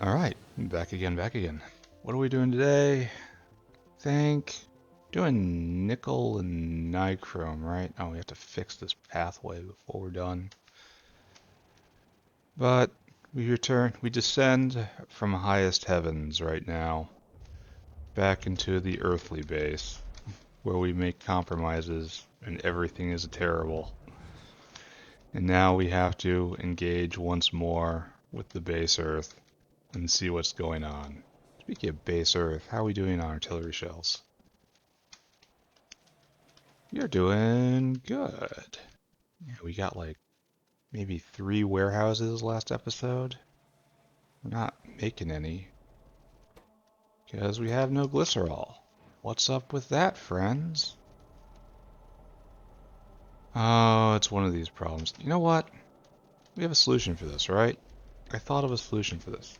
Alright, back again, back again. What are we doing today? Doing nickel and nichrome, right? Oh, we have to fix this pathway before we're done. But we descend from highest heavens right now, back into the earthly base, where we make compromises and everything is terrible. And now we have to engage once more with the base earth and see what's going on. Speaking of base earth, how are we doing on artillery shells? You're doing good. Yeah, we got like maybe 3 warehouses last episode. We're not making any because we have no glycerol. What's up with that, friends? Oh, it's one of these problems. You know what? We have a solution for this, right? I thought of a solution for this.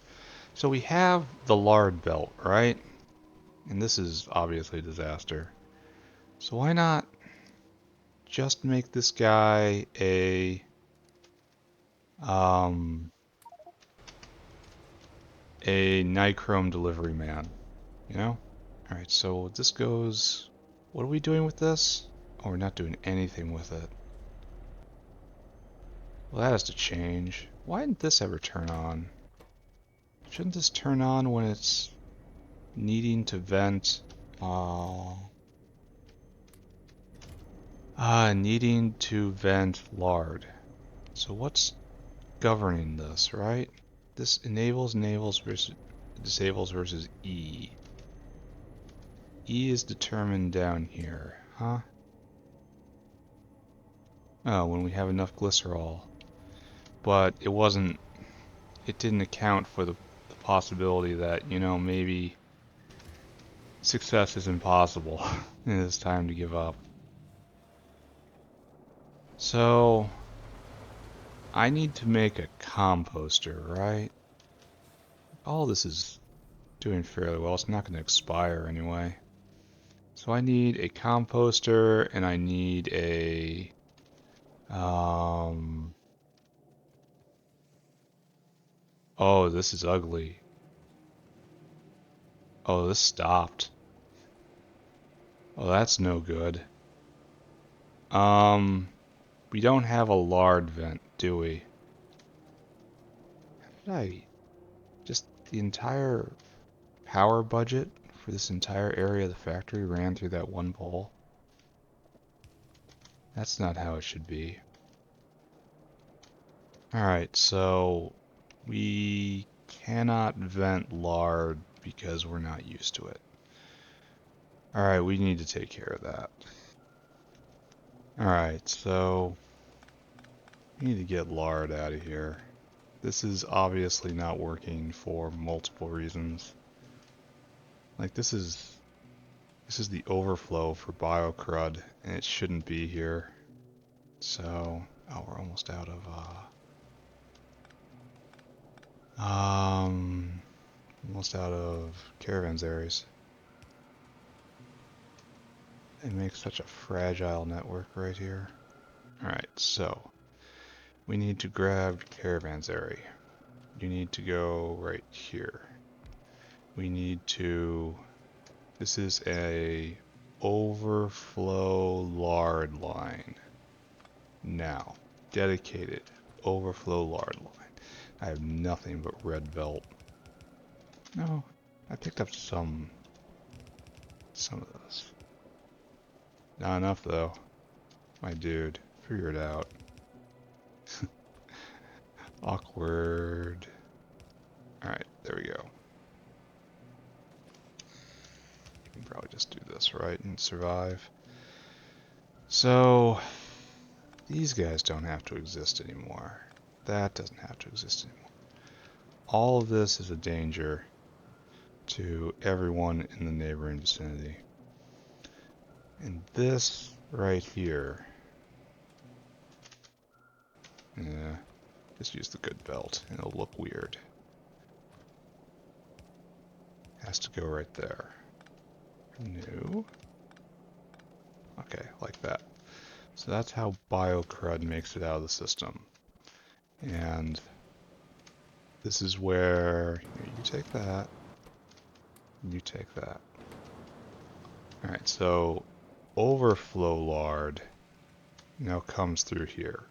So we have the lard belt, right? And this is obviously a disaster. So why not just make this guy um, a Nichrome delivery man, you know? Alright, so this goes... What are we doing with this? Oh, we're not doing anything with it. Well, that has to change. Why didn't this ever turn on? Shouldn't this turn on when it's needing to vent? Needing to vent lard. So what's governing this, right? This enables versus disables versus E. E is determined down here, huh? Oh, when we have enough glycerol. But it didn't account for the possibility that, maybe success is impossible and it's time to give up. So, I need to make a composter, right? All this is doing fairly well. It's not going to expire anyway. So I need a composter and I need a oh, this is ugly. Oh, this stopped. Oh, that's no good. We don't have a lard vent, do we? Did I just the entire power budget for this entire area of the factory ran through that one pole? That's not how it should be. Alright, so we cannot vent lard because we're not used to it. Alright, we need to take care of that. Alright, so we need to get lard out of here. This is obviously not working for multiple reasons. Like this is the overflow for biocrud and it shouldn't be here. So, oh, we're almost out of caravansaries. It makes such a fragile network right here. Alright, so we need to grab caravanserai. You need to go right here. We need to... This is a overflow lard line. Now, dedicated overflow lard line. I have nothing but red belt. No, I picked up some of this. Not enough though. My dude, figure it out. Awkward. Alright, there we go. You can probably just do this, right, and survive. So, these guys don't have to exist anymore. That doesn't have to exist anymore. All of this is a danger to everyone in the neighboring vicinity. And this right here, yeah, just use the good belt and it'll look weird. Has to go right there. No. Okay, like that. So that's how biocrud makes it out of the system. And this is where you take that, you take that. Alright, so overflow lard now comes through here.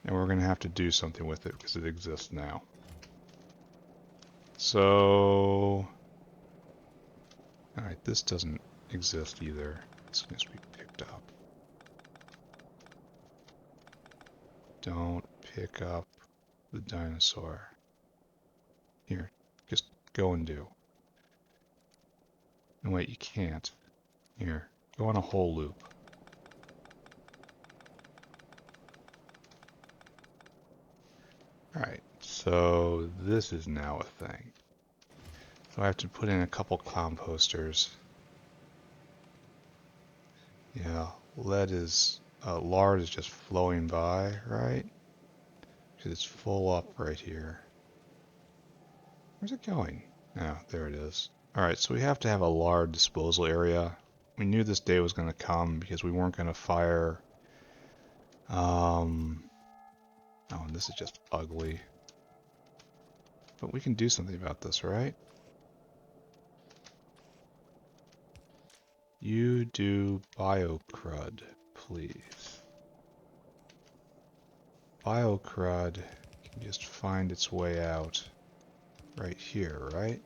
And we're going to have to do something with it because it exists now. So, alright, this doesn't exist either. This needs to be picked up. Don't pick up the dinosaur. Here, just go and do. No, wait, you can't. Here, go on a whole loop. Alright, so this is now a thing. So I have to put in a couple composters. Yeah, lard is just flowing by, right? Because it's full up right here. Where's it going? Oh, there it is. Alright, so we have to have a lard disposal area. We knew this day was going to come because we weren't going to fire... Oh, and this is just ugly. But we can do something about this, right? You do biocrud, please. Biocrud can just find its way out right here, right?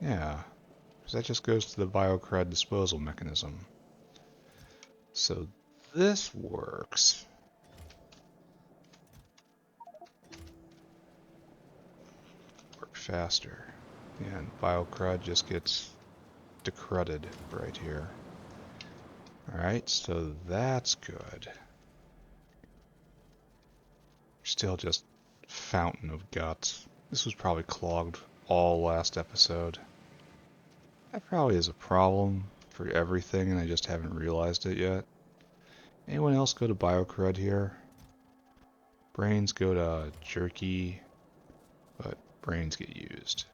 Yeah, because that just goes to the biocrud disposal mechanism. So this works. Work faster. And biocrud just gets decruded right here. Alright, so that's good. Still just fountain of guts. This was probably clogged all last episode. That probably is a problem for everything and I just haven't realized it yet. Anyone else go to biocrud here? Brains go to jerky, but brains get used.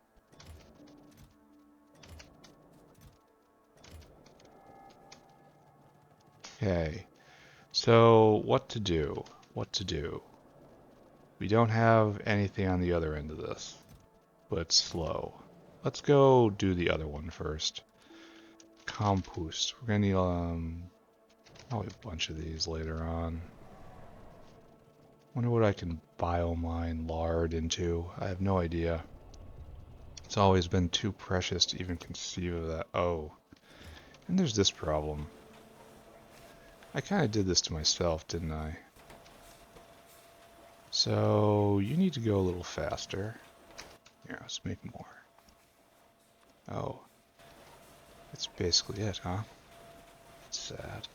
Okay, so what to do? What to do? We don't have anything on the other end of this, but it's slow. Let's go do the other one first. Compost. We're gonna need probably a bunch of these later on. Wonder what I can biomine lard into. I have no idea. It's always been too precious to even conceive of that. Oh, and there's this problem. I kind of did this to myself, didn't I? So, you need to go a little faster. Here, let's make more. Oh. That's basically it, huh? That's sad.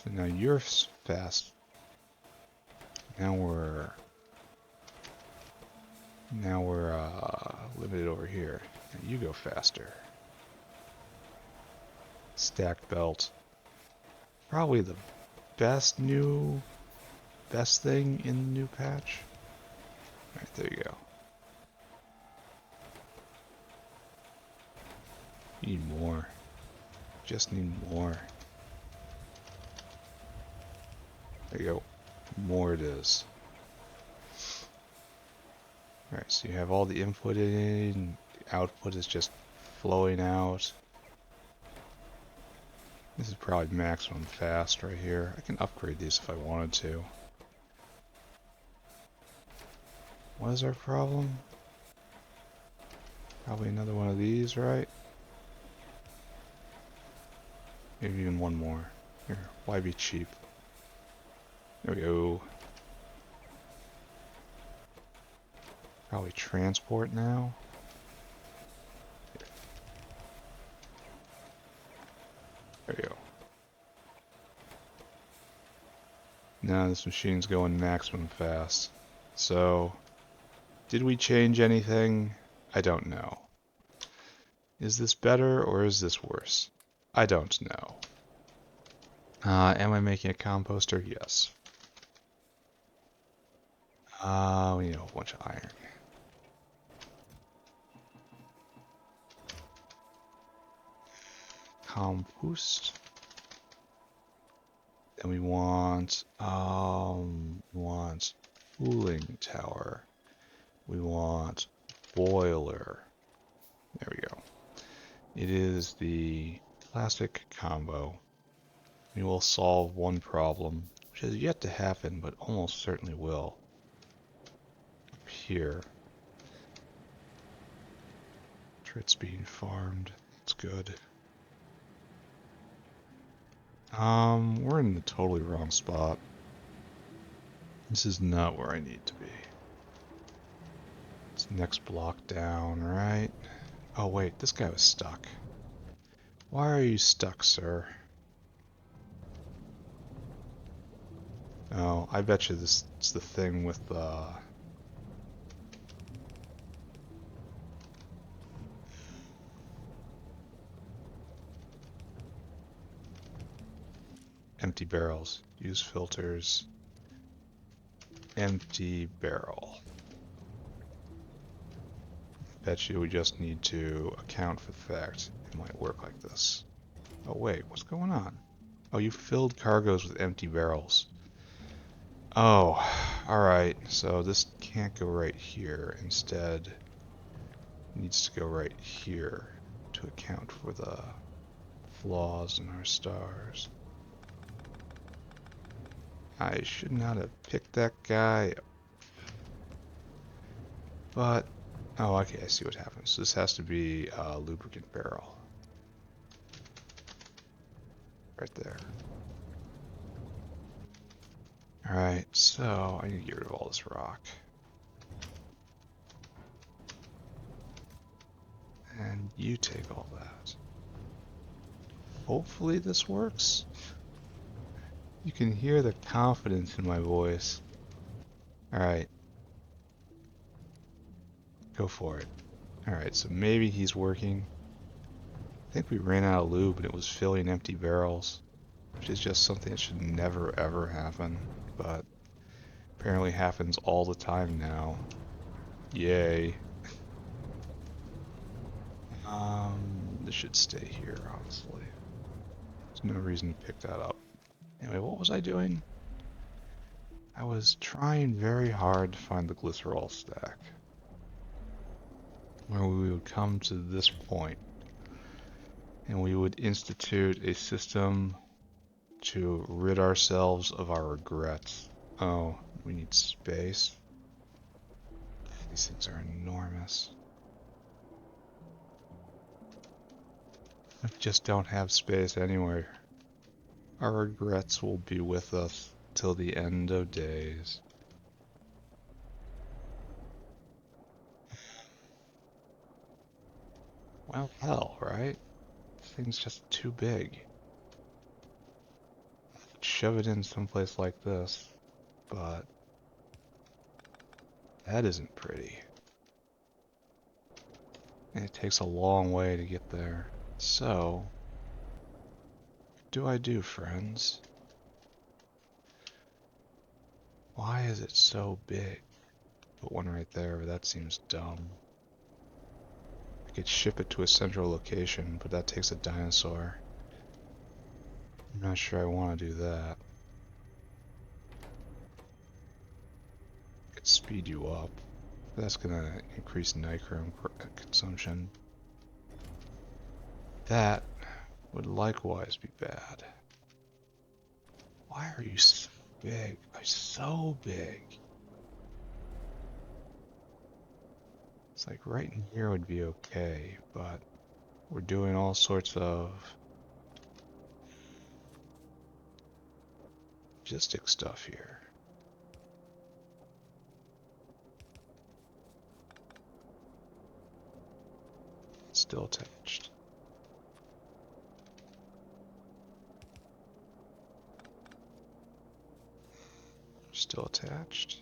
So now you're fast. Now we're limited over here. Now you go faster. Stack belt. Probably the best thing in the new patch. Alright, there you go. You need more. Just need more. There you go. More it is. Alright, so you have all the input in, the output is just flowing out. This is probably maximum fast right here. I can upgrade these if I wanted to. What is our problem? Probably another one of these, right? Maybe even one more. Here, why be cheap? There we go. Probably transport now. There you go. Now this machine's going maximum fast. So, did we change anything? I don't know. Is this better or is this worse? I don't know. Am I making a composter? Yes. We need a whole bunch of iron. Compost. Then we want cooling tower. We want boiler. There we go. It is the classic combo. We will solve one problem, which has yet to happen, but almost certainly will. Up here. It's being farmed. It's good. We're in the totally wrong spot. This is not where I need to be. It's next block down, right? Oh wait, this guy was stuck. Why are you stuck, sir? Oh, I bet you this is the thing with the empty barrels. Use filters. Empty barrel. Bet you we just need to account for the fact it might work like this. Oh wait, what's going on? Oh, you filled cargoes with empty barrels. Oh, alright, so this can't go right here. Instead, it needs to go right here to account for the flaws in our stars. I should not have picked that guy. But, oh, okay, I see what happens. This has to be a lubricant barrel. Right there. Alright, so I need to get rid of all this rock. And you take all that. Hopefully this works. You can hear the confidence in my voice. Alright. Go for it. Alright, so maybe he's working. I think we ran out of lube and it was filling empty barrels, which is just something that should never ever happen, but apparently happens all the time now. Yay. This should stay here, honestly. There's no reason to pick that up. Anyway, what was I doing? I was trying very hard to find the glycerol stack, where we would come to this point, and we would institute a system to rid ourselves of our regrets. Oh, we need space. These things are enormous. We just don't have space anywhere. Our regrets will be with us till the end of days. Well, hell, right? This thing's just too big. Shove it in someplace like this, but that isn't pretty. And it takes a long way to get there. So, what do I do, friends? Why is it so big? Put one right there, but that seems dumb. I could ship it to a central location, but that takes a dinosaur. I'm not sure I want to do that. I could speed you up. That's gonna increase Nichrome consumption. That would likewise be bad. Why are you so big? Are so big? It's like right in here would be okay, but we're doing all sorts of logistic stuff here. It's still attached. Still attached.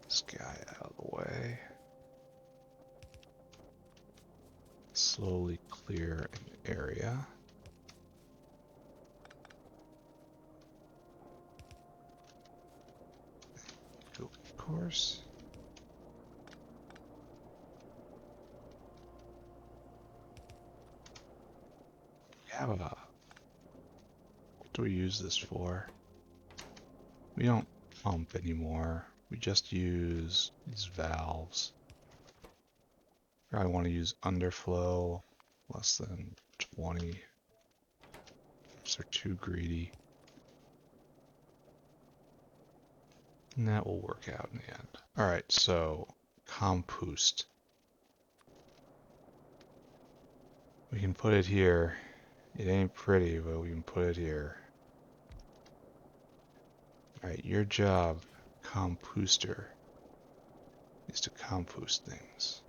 This guy out of the way. Slowly clear an area. Of course. We have a do we use this for? We don't pump anymore. We just use these valves. I want to use underflow less than 20. They're too greedy. And that will work out in the end. Alright, so compost. We can put it here. It ain't pretty, but we can put it here. Alright, your job, composter, is to compost things.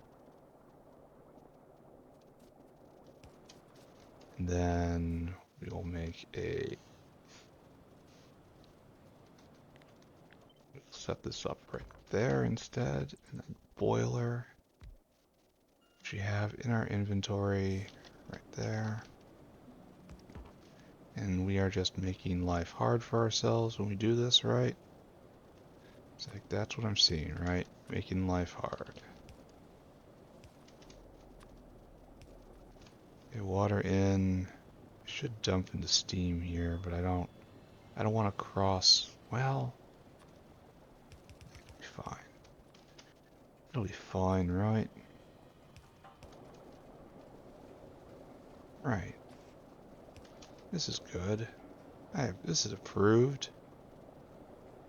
And then we will make a... set this up right there instead, and then boiler, which we have in our inventory right there. And we are just making life hard for ourselves when we do this, right? It's like, that's what I'm seeing, right? Making life hard. Okay, water in. I should dump into steam here, but I don't want to cross. Well, it'll be fine. It'll be fine, right? Right. This is good. This is approved.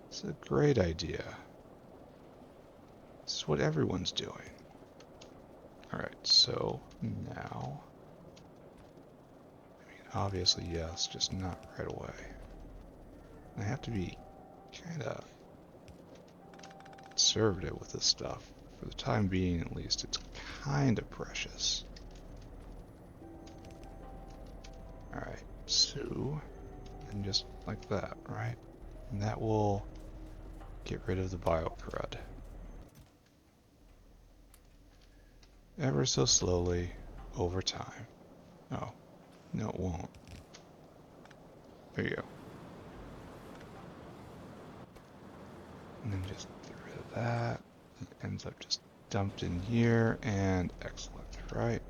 This is a great idea. This is what everyone's doing. Alright, so now... I mean, obviously yes, just not right away. I have to be kinda conservative with this stuff. For the time being, at least, it's kinda precious. Alright, so... and just like that, right? And that will get rid of the biocrud. Ever so slowly, over time. Oh, no it won't. There you go. And then just get rid of that. It ends up just dumped in here, and excellent, right?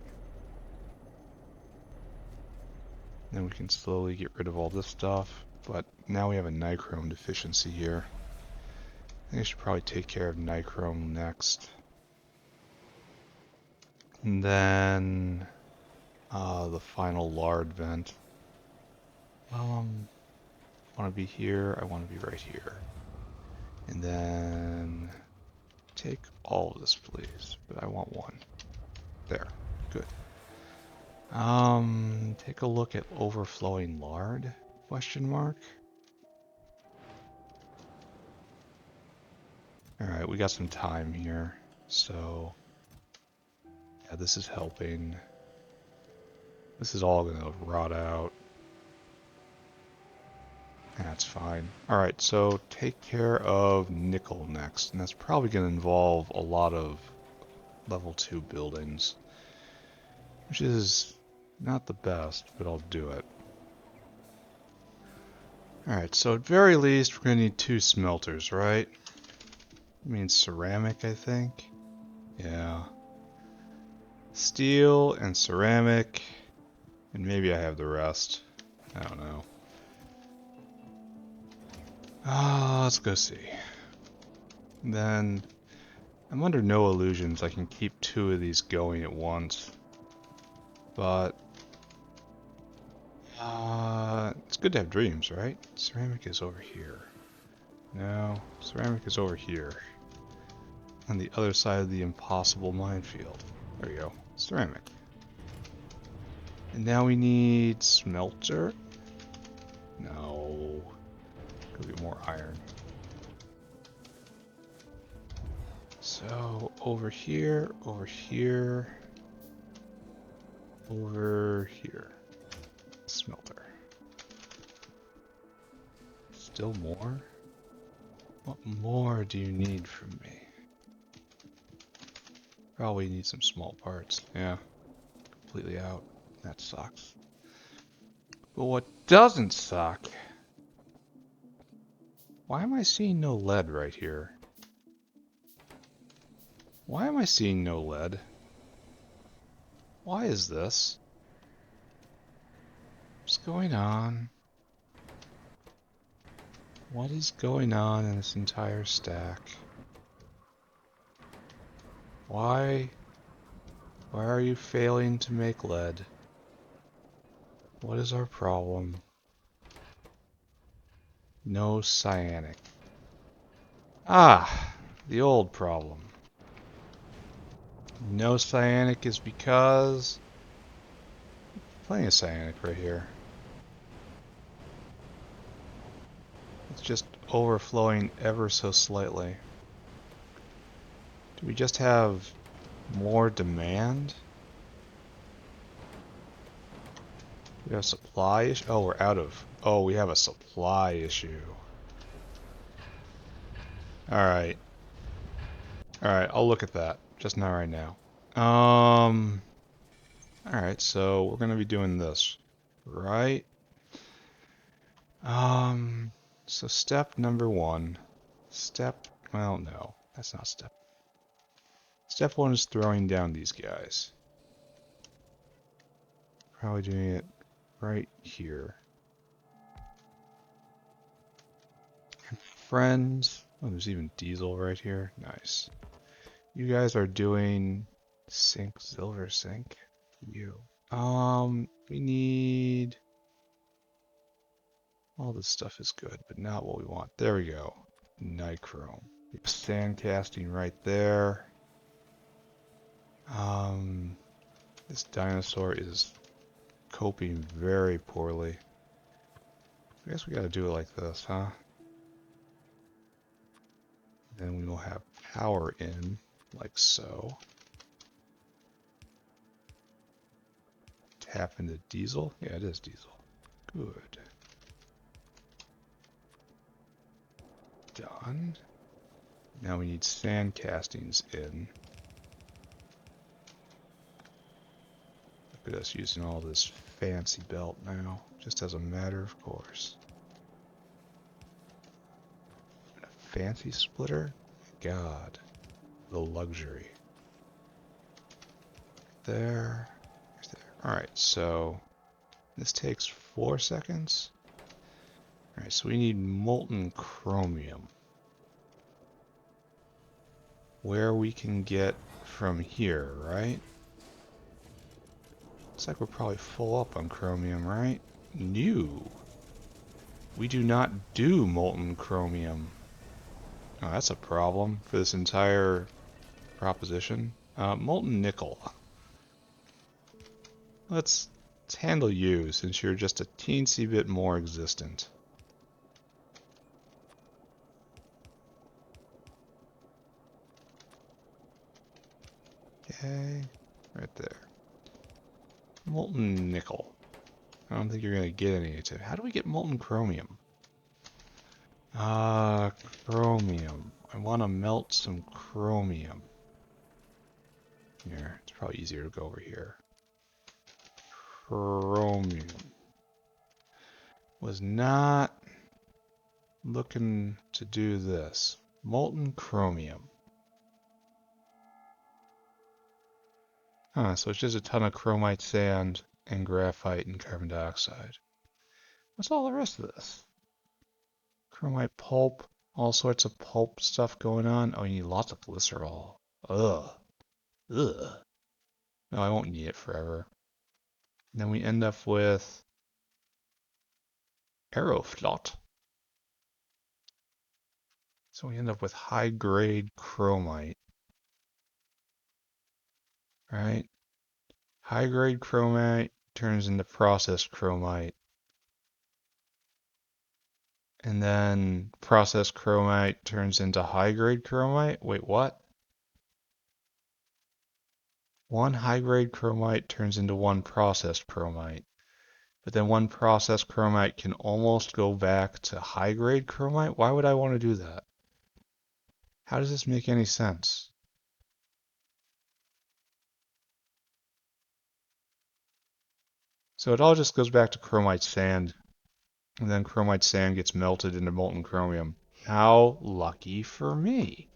Then we can slowly get rid of all this stuff, but now we have a Nichrome deficiency here. I think I should probably take care of Nichrome next. And then the final Lard vent. I want to be here, I want to be right here. And then take all of this, please, but I want one. There, good. Take a look at overflowing lard, question mark. Alright, we got some time here, so yeah, this is helping. This is all gonna rot out. That's fine. Alright, so take care of nickel next, and that's probably gonna involve a lot of level 2 buildings, which is not the best, but I'll do it. Alright, so at very least we're gonna need 2 smelters, right? I mean ceramic, I think. Yeah. Steel and ceramic, and maybe I have the rest. I don't know. Let's go see. Then, I'm under no illusions I can keep 2 of these going at once. But, it's good to have dreams, right? Ceramic is over here. No, ceramic is over here. On the other side of the impossible minefield. There we go. Ceramic. And now we need smelter. No. Go get more iron. So, over here, over here, over here. Smelter. Still more? What more do you need from me? Probably need some small parts. Yeah. Completely out. That sucks. But what doesn't suck... Why am I seeing no lead right here? Why am I seeing no lead? Why is this? What's going on? What is going on in this entire stack? Why are you failing to make lead? What is our problem? No cyanic. Ah, the old problem. No cyanic is because plenty of cyanic right here. It's just overflowing ever so slightly. Do we just have more demand? We have a supply issue? Oh, we're out of... Oh, we have a supply issue. Alright. Alright, I'll look at that. Just not right now. Alright, so we're gonna be doing this. Right? So step number one. Well, no. That's not step. Step one is throwing down these guys. Probably doing it right here. Friends. Oh, there's even diesel right here. Nice. You guys are doing silver sink. You. We need... All this stuff is good, but not what we want. There we go. Nichrome. Sand casting right there. This dinosaur is coping very poorly. I guess we gotta do it like this, huh? Then we will have power in, like so. Tap into diesel? Yeah, it is diesel. Good. Done. Now we need sand castings in. Look at us using all this fancy belt now, just as a matter of course. A fancy splitter? God, the luxury. There. Alright, so this takes 4 seconds. Alright, so we need molten chromium. Where we can get from here, right? Looks like we're probably full up on chromium, right? New. We do not do molten chromium. Oh, that's a problem for this entire proposition. Molten nickel. Let's handle you since you're just a teensy bit more existent. Okay, right there. Molten nickel. I don't think you're gonna get any. How do we get molten chromium? Chromium. I want to melt some chromium. Here, it's probably easier to go over here. Chromium. Was not looking to do this. Molten chromium. Huh, so it's just a ton of chromite sand and graphite and carbon dioxide. What's all the rest of this? Chromite pulp, all sorts of pulp stuff going on. Oh, you need lots of glycerol. Ugh. Ugh. No, I won't need it forever. And then we end up with Aeroflot. So we end up with high-grade chromite. Right? High-grade chromite turns into processed chromite. And then processed chromite turns into high-grade chromite? Wait, what? One high-grade chromite turns into one processed chromite. But then one processed chromite can almost go back to high-grade chromite? Why would I want to do that? How does this make any sense? So it all just goes back to chromite sand. And then chromite sand gets melted into molten chromium. How lucky for me.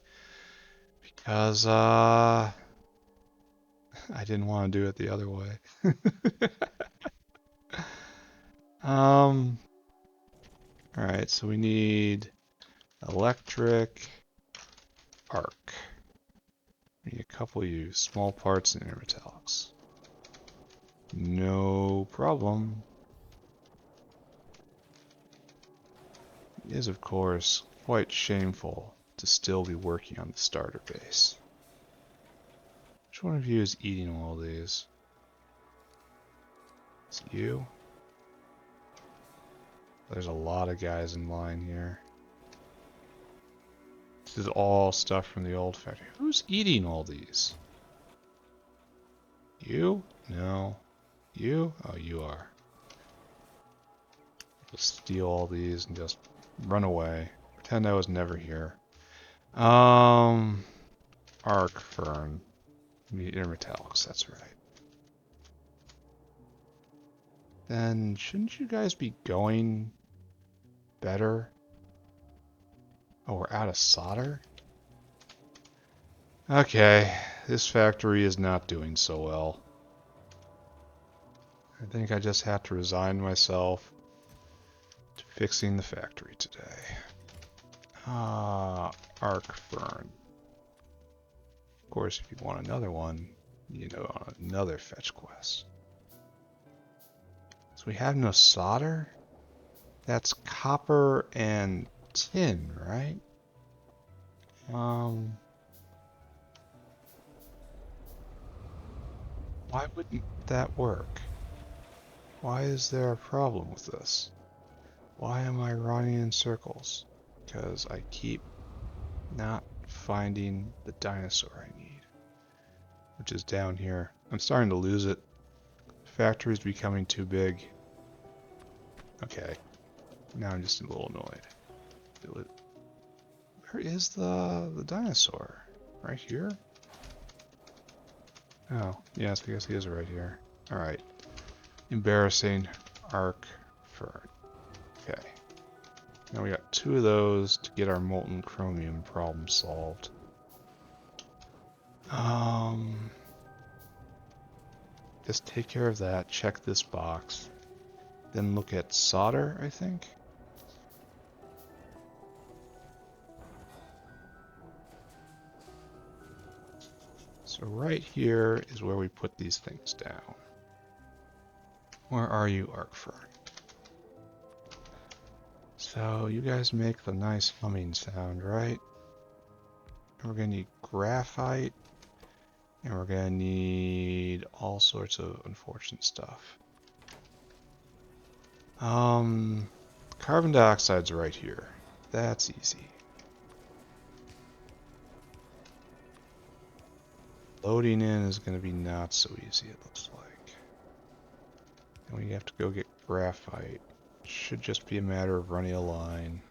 Because, I didn't want to do it the other way. Alright, so we need electric arc. We need a couple of you small parts and intermetallics. No problem. It is, of course, quite shameful to still be working on the starter base. Which one of you is eating all these? Is it you? There's a lot of guys in line here. This is all stuff from the old factory. Who's eating all these? You? No. You? Oh, you are. Just steal all these and just run away. Pretend I was never here. Arc fern. Intermetallics, that's right. Then shouldn't you guys be going better? Oh, we're out of solder? Okay, this factory is not doing so well. I think I just have to resign myself to fixing the factory today. Arc fern. Of course, if you want another one, you know, on another fetch quest. So we have no solder? That's copper and tin, right? Why wouldn't that work? Why is there a problem with this? Why am I running in circles? Because I keep not finding the dinosaur I need, which is down here. I'm starting to lose it. Factory's becoming too big. Okay, now I'm just a little annoyed. Where is the dinosaur? Right here? Oh, yes, I guess he is right here. Alright. Embarrassing. Arc fern. Okay. Now we got 2 of those to get our molten chromium problem solved. Just take care of that, check this box. Then look at solder, I think. So right here is where we put these things down. Where are you, arc fern? So you guys make the nice humming sound, right? And we're gonna need graphite, and we're gonna need all sorts of unfortunate stuff. Carbon dioxide's right here. That's easy. Loading in is gonna be not so easy, it looks like. And we have to go get graphite. Should just be a matter of running a line.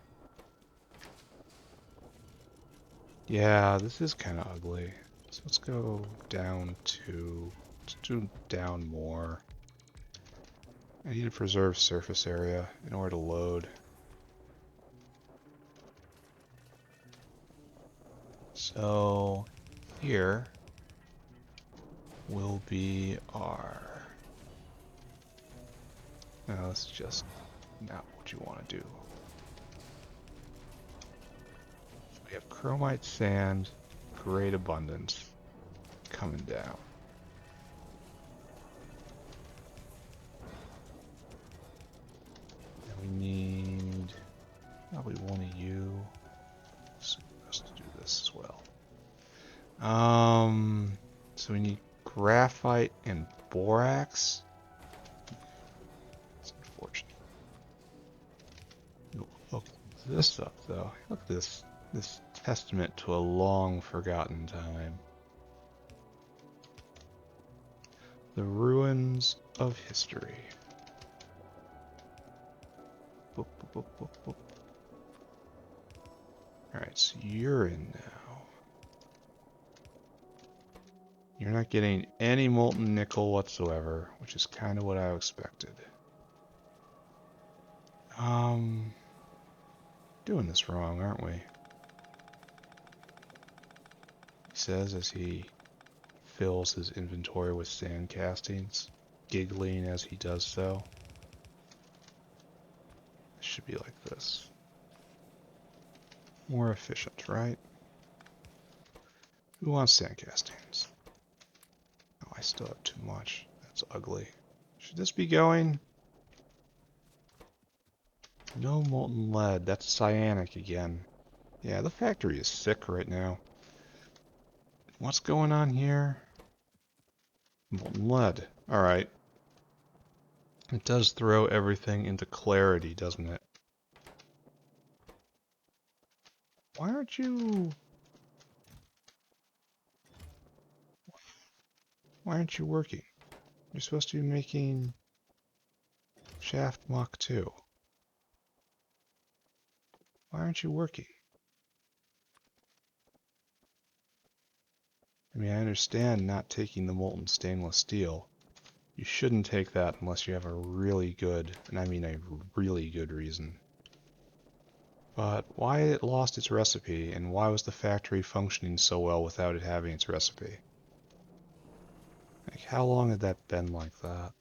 Yeah, this is kind of ugly. So let's go down to... Let's do down more. I need to preserve surface area in order to load. So here will be our... No, that's just not what you want to do. We have chromite sand, great abundance, coming down. And we need probably one of you supposed to do this as well. So we need graphite and borax. It's unfortunate. Look this up though. Look at this. This testament to a long forgotten time. The ruins of history. Boop, boop, boop, boop, boop. Alright, so you're in now. You're not getting any molten nickel whatsoever, which is kind of what I expected. Doing this wrong, aren't we? He says as he fills his inventory with sand castings, giggling as he does so. should be like this. More efficient, right? Who wants sand castings? Oh, I still have too much. That's ugly. Should this be going? No molten lead. That's cyanic again. Yeah, the factory is sick right now. What's going on here? Molten lead. Alright. It does throw everything into clarity, doesn't it? Why aren't you... Why aren't you working? You're supposed to be making shaft Mach 2. Why aren't you working? I mean, I understand not taking the molten stainless steel. You shouldn't take that unless you have a really good, and I mean a really good reason. But why it lost its recipe, and why was the factory functioning so well without it having its recipe? Like, how long had that been like that?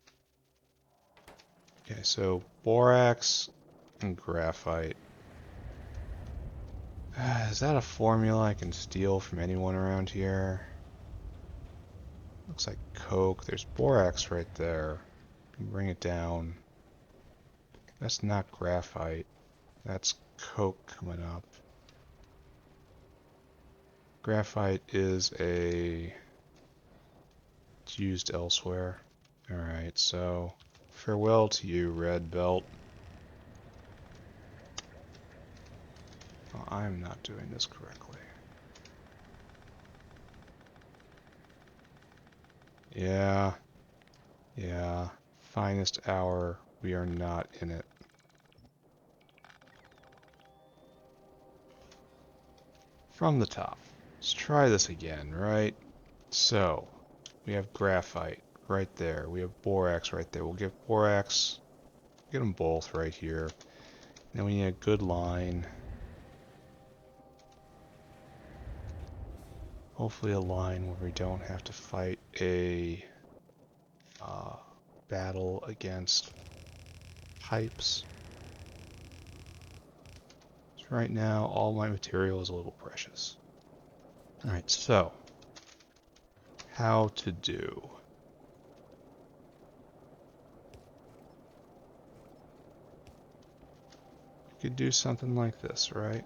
Okay, so borax and graphite. Is that a formula I can steal from anyone around here? Looks like coke. There's borax right there. Can bring it down. That's not graphite. That's coke coming up. Graphite is it's used elsewhere. Alright, so farewell to you, red belt. Oh, I'm not doing this correctly. Yeah. Finest hour. We are not in it. From the top. Let's try this again, right? So, we have graphite right there. We have borax right there. We'll get borax, get them both right here. Then we need a good line. Hopefully a line where we don't have to fight a battle against pipes. So right now, all my material is a little precious. Alright, so, how to do. You could do something like this, right?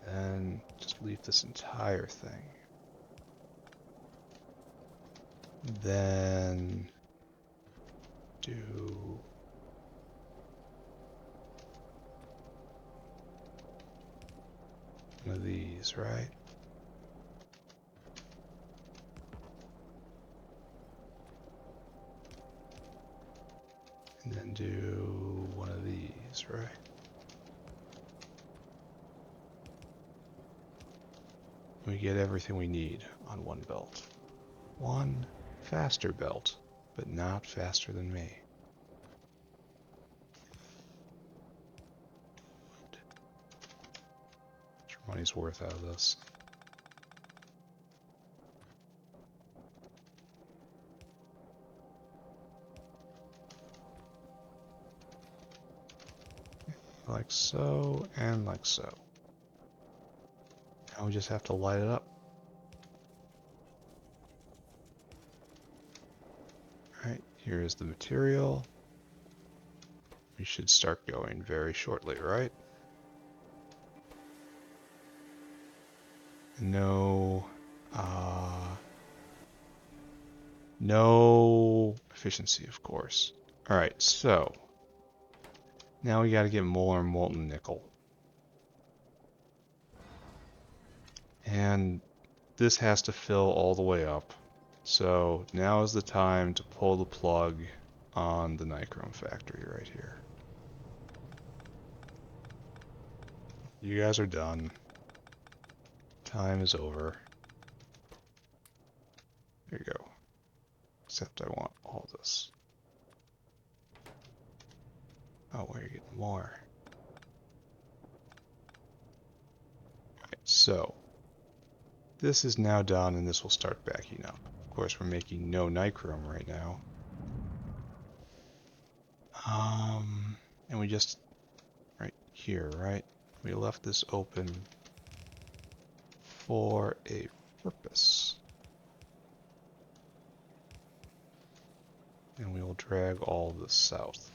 And just leave this entire thing. Then do one of these, right? And then do one of these, right? We get everything we need on one belt. One faster belt, but not faster than me. Get your money's worth out of this. Like so, and like so. Now we just have to light it up. Alright, here is the material. We should start going very shortly, right? No efficiency, of course. Alright, so now we gotta get more molten nickel. And this has to fill all the way up. So now is the time to pull the plug on the Nichrome factory right here. You guys are done. Time is over. There you go. Except I want all this. Oh, where are you getting more? Right, so this is now done and this will start backing up. Of course, we're making no Nichrome right now. And we just, right here, right? We left this open for a purpose. And we will drag all this south.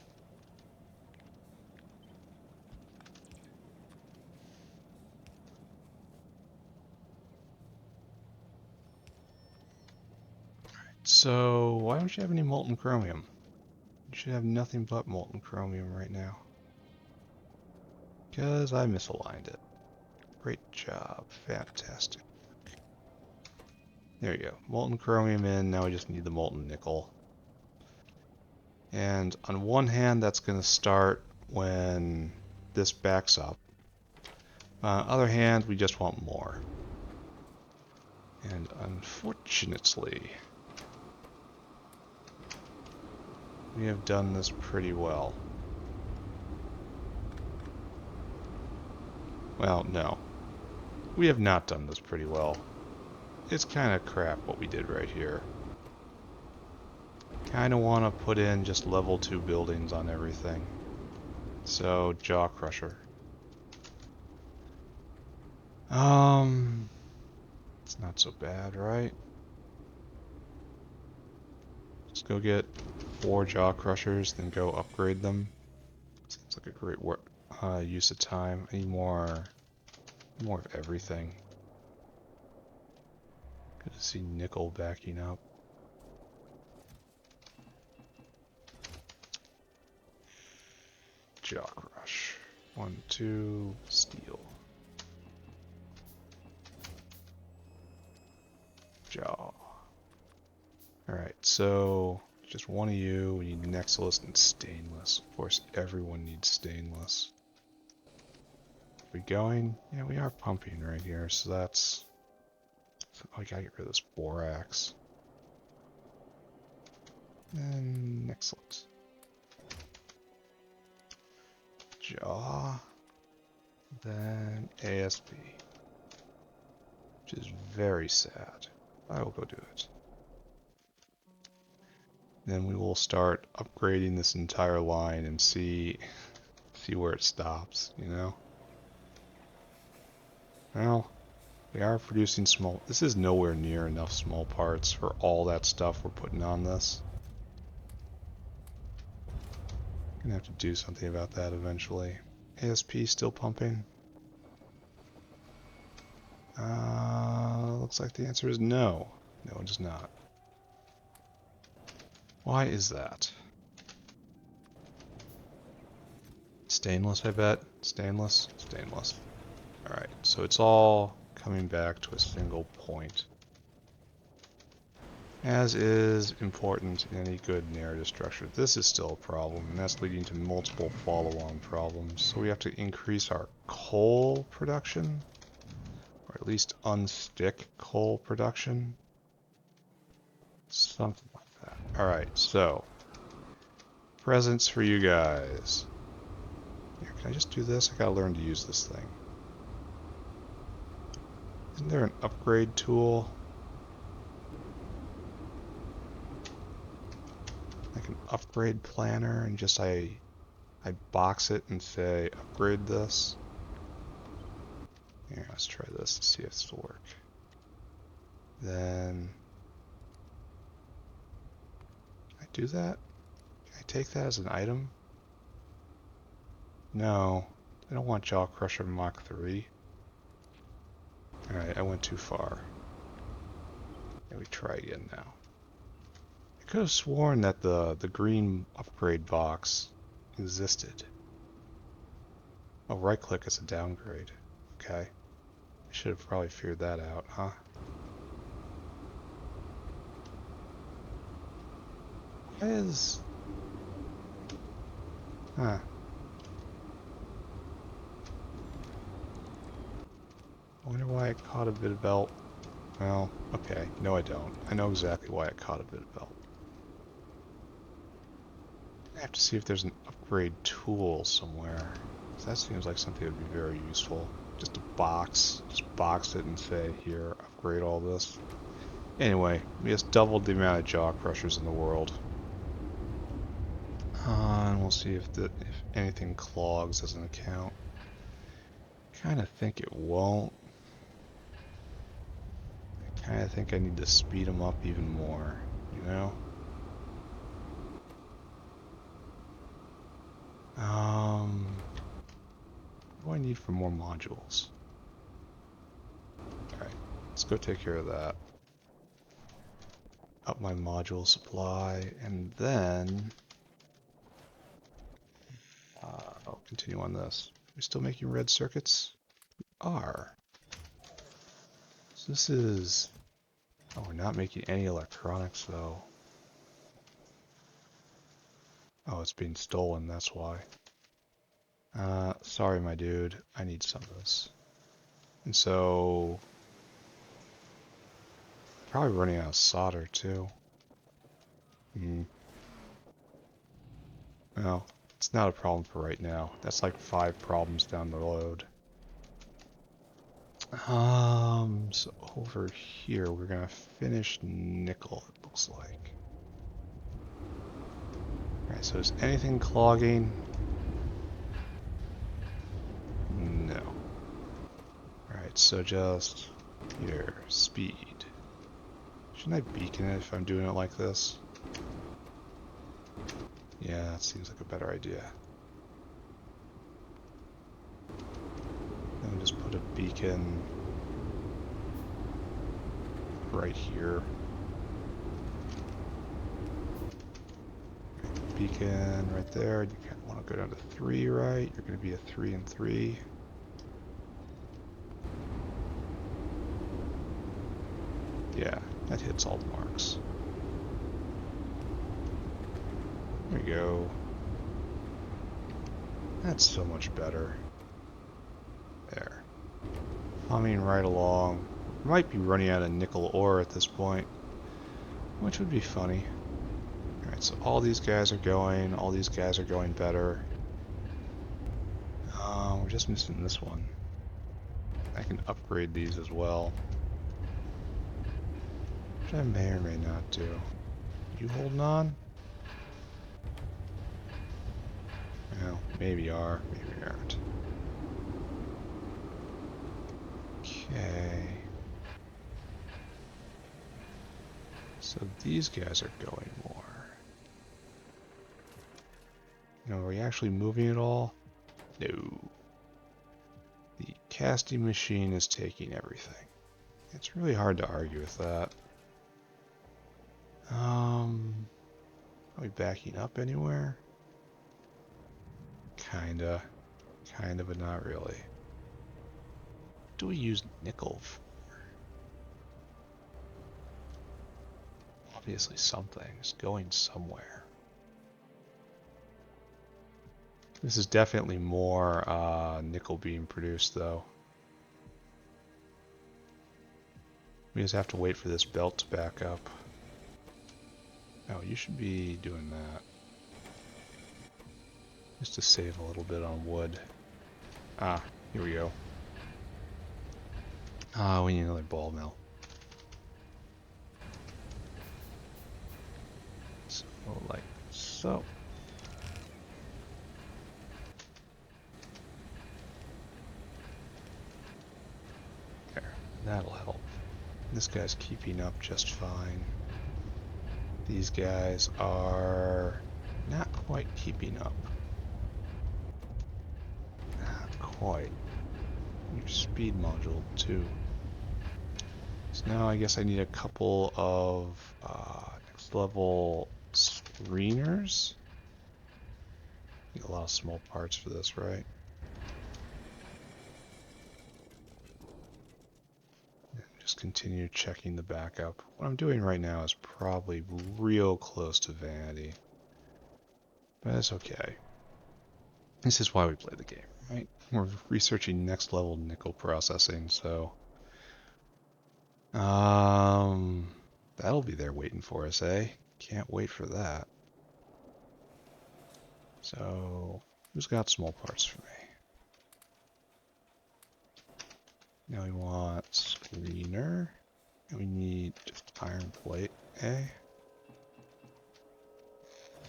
So, why don't you have any molten chromium? You should have nothing but molten chromium right now. Because I misaligned it. Great job. Fantastic. There you go. Molten chromium in, now we just need the molten nickel. And on one hand, that's going to start when this backs up. On the other hand, we just want more. And unfortunately, we have done this pretty well. Well, no. We have not done this pretty well. It's kind of crap what we did right here. Kind of want to put in just level 2 buildings on everything. So, jaw crusher. It's not so bad, right? Let's go get 4 jaw crushers, then go upgrade them. Seems like a great use of time. I need more of everything. Good to see nickel backing up. Jaw crush. 1, 2, steel. Jaw. Alright, so just one of you. We need Nexilus and stainless. Of course, everyone needs stainless. Are we going? Yeah, we are pumping right here, so that's... Oh, I gotta get rid of this borax. And Nexilus. Jaw. Then ASB. Which is very sad. I will go do it. Then we will start upgrading this entire line and see where it stops, you know? Well, we are producing small... This is nowhere near enough small parts for all that stuff we're putting on this. Gonna have to do something about that eventually. ASP still pumping? Looks like the answer is no. No, it is not. Why is that? Stainless, I bet. Stainless? Stainless. Alright, so it's all coming back to a single point. As is important in any good narrative structure. This is still a problem, and that's leading to multiple follow-on problems. So we have to increase our coal production, or at least unstick coal production. Something like that. Alright, so presents for you guys. Here, can I just do this? I gotta learn to use this thing. Isn't there an upgrade tool? Like an upgrade planner, and just I box it and say upgrade this. Here, let's try this to see if this will work. Then can I do that? Can I take that as an item? No, I don't want Jaw Crusher Mach 3. Alright, I went too far. Let me try again now. I could have sworn that the green upgrade box existed. Oh, right click is a downgrade. Okay. I should have probably figured that out, huh? Why is... Huh. I wonder why it caught a bit of belt. Well, okay. No, I don't. I know exactly why it caught a bit of belt. I have to see if there's an upgrade tool somewhere. That seems like something that would be very useful. Just a box. Just box it and say, here, upgrade all this. Anyway, we just doubled the amount of jaw crushers in the world. And we'll see if anything clogs as an account. Kind of think it won't. I kind of think I need to speed them up even more, you know? What do I need for more modules? Alright, let's go take care of that. Up my module supply, and then I'll continue on this. We're still making red circuits? We are. So this is... Oh, we're not making any electronics though. Oh, it's being stolen, that's why. Sorry my dude, I need some of this. And so... Probably running out of solder too. Well, it's not a problem for right now. That's like 5 problems down the road. So over here we're gonna finish nickel, it looks like. Alright, so is anything clogging? No. Alright, so just here, speed. Shouldn't I beacon it if I'm doing it like this? Yeah, that seems like a better idea. Then just put a beacon right here. Beacon right there. You kind of want to go down to 3, right? You're going to be a 3 and 3. Yeah, that hits all the marks. There we go. That's so much better. There. Humming right along. Might be running out of nickel ore at this point, which would be funny. Alright, so all these guys are going better. We're just missing this one. I can upgrade these as well, which I may or may not do. You holding on? Well, maybe you are, maybe you aren't. Okay. So these guys are going more. Now, are we actually moving at all? No. The casting machine is taking everything. It's really hard to argue with that. Are we backing up anywhere? Kinda, but not really. What do we use nickel for? Obviously something's going somewhere. This is definitely more nickel being produced though. We just have to wait for this belt to back up. Oh, you should be doing that. Just to save a little bit on wood. Ah, here we go. Ah, we need another ball mill. So, like so. There, that'll help. This guy's keeping up just fine. These guys are not quite keeping up. Not quite. Your speed module too. So now I guess I need a couple of next level screeners. Need a lot of small parts for this, right? Just continue checking the backup. What I'm doing right now is probably real close to vanity. But that's okay. This is why we play the game, right? We're researching next level nickel processing, so that'll be there waiting for us, eh? Can't wait for that. So, who's got small parts for me? Now we want screener, and we need just iron plate, eh?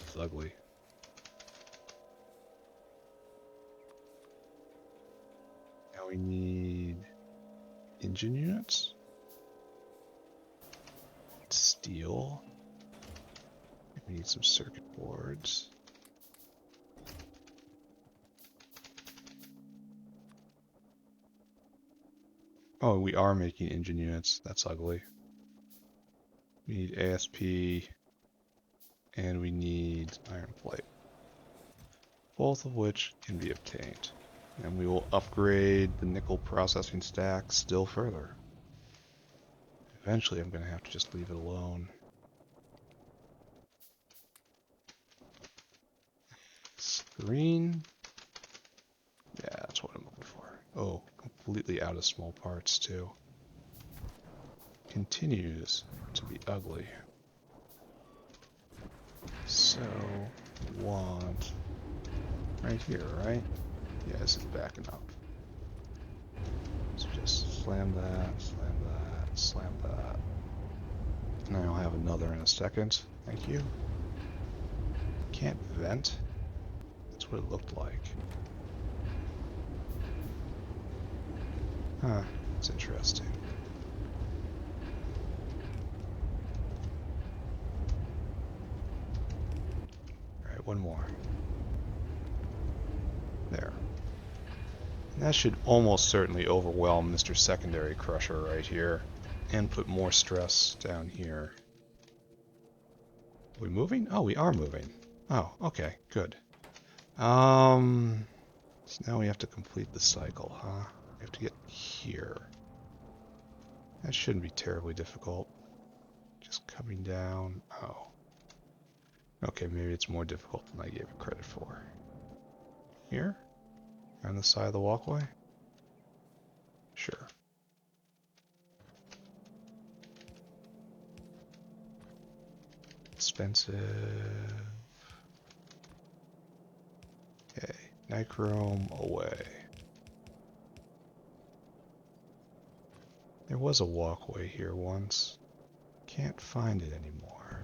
It's ugly. Now we need engine units. Steel. We need some circuit boards. Oh, we are making engine units. That's ugly. We need ASP and we need iron plate. Both of which can be obtained. And we will upgrade the nickel processing stack still further. Eventually I'm going to have to just leave it alone. Screen. Yeah, that's what I'm looking for. Oh, completely out of small parts too. Continues to be ugly. So, want right here, right? Yeah, this is backing up. So just slam that, slam that, slam that. And I'll have another in a second. Thank you. Can't vent? That's what it looked like. Huh, that's interesting. Alright, one more. There. And that should almost certainly overwhelm Mr. Secondary Crusher right here. And put more stress down here. Are we moving? Oh, we are moving. Oh, okay, good. So now we have to complete the cycle, huh? We have to get here. That shouldn't be terribly difficult. Just coming down. Oh. Okay, maybe it's more difficult than I gave it credit for. Here? On the side of the walkway? Sure. Expensive. Okay, Nichrome away. There was a walkway here once. Can't find it anymore.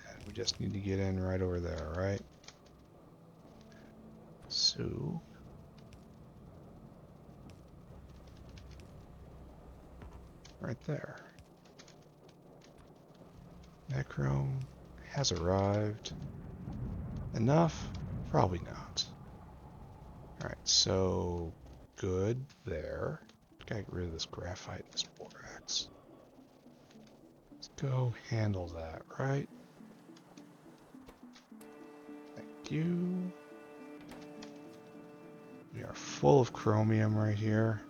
And we just need to get in right over there, right? So... right there. Nichrome has arrived. Enough? Probably not. Alright, so good there. Gotta get rid of this graphite and this borax. Let's go handle that, right? Thank you. We are full of chromium right here.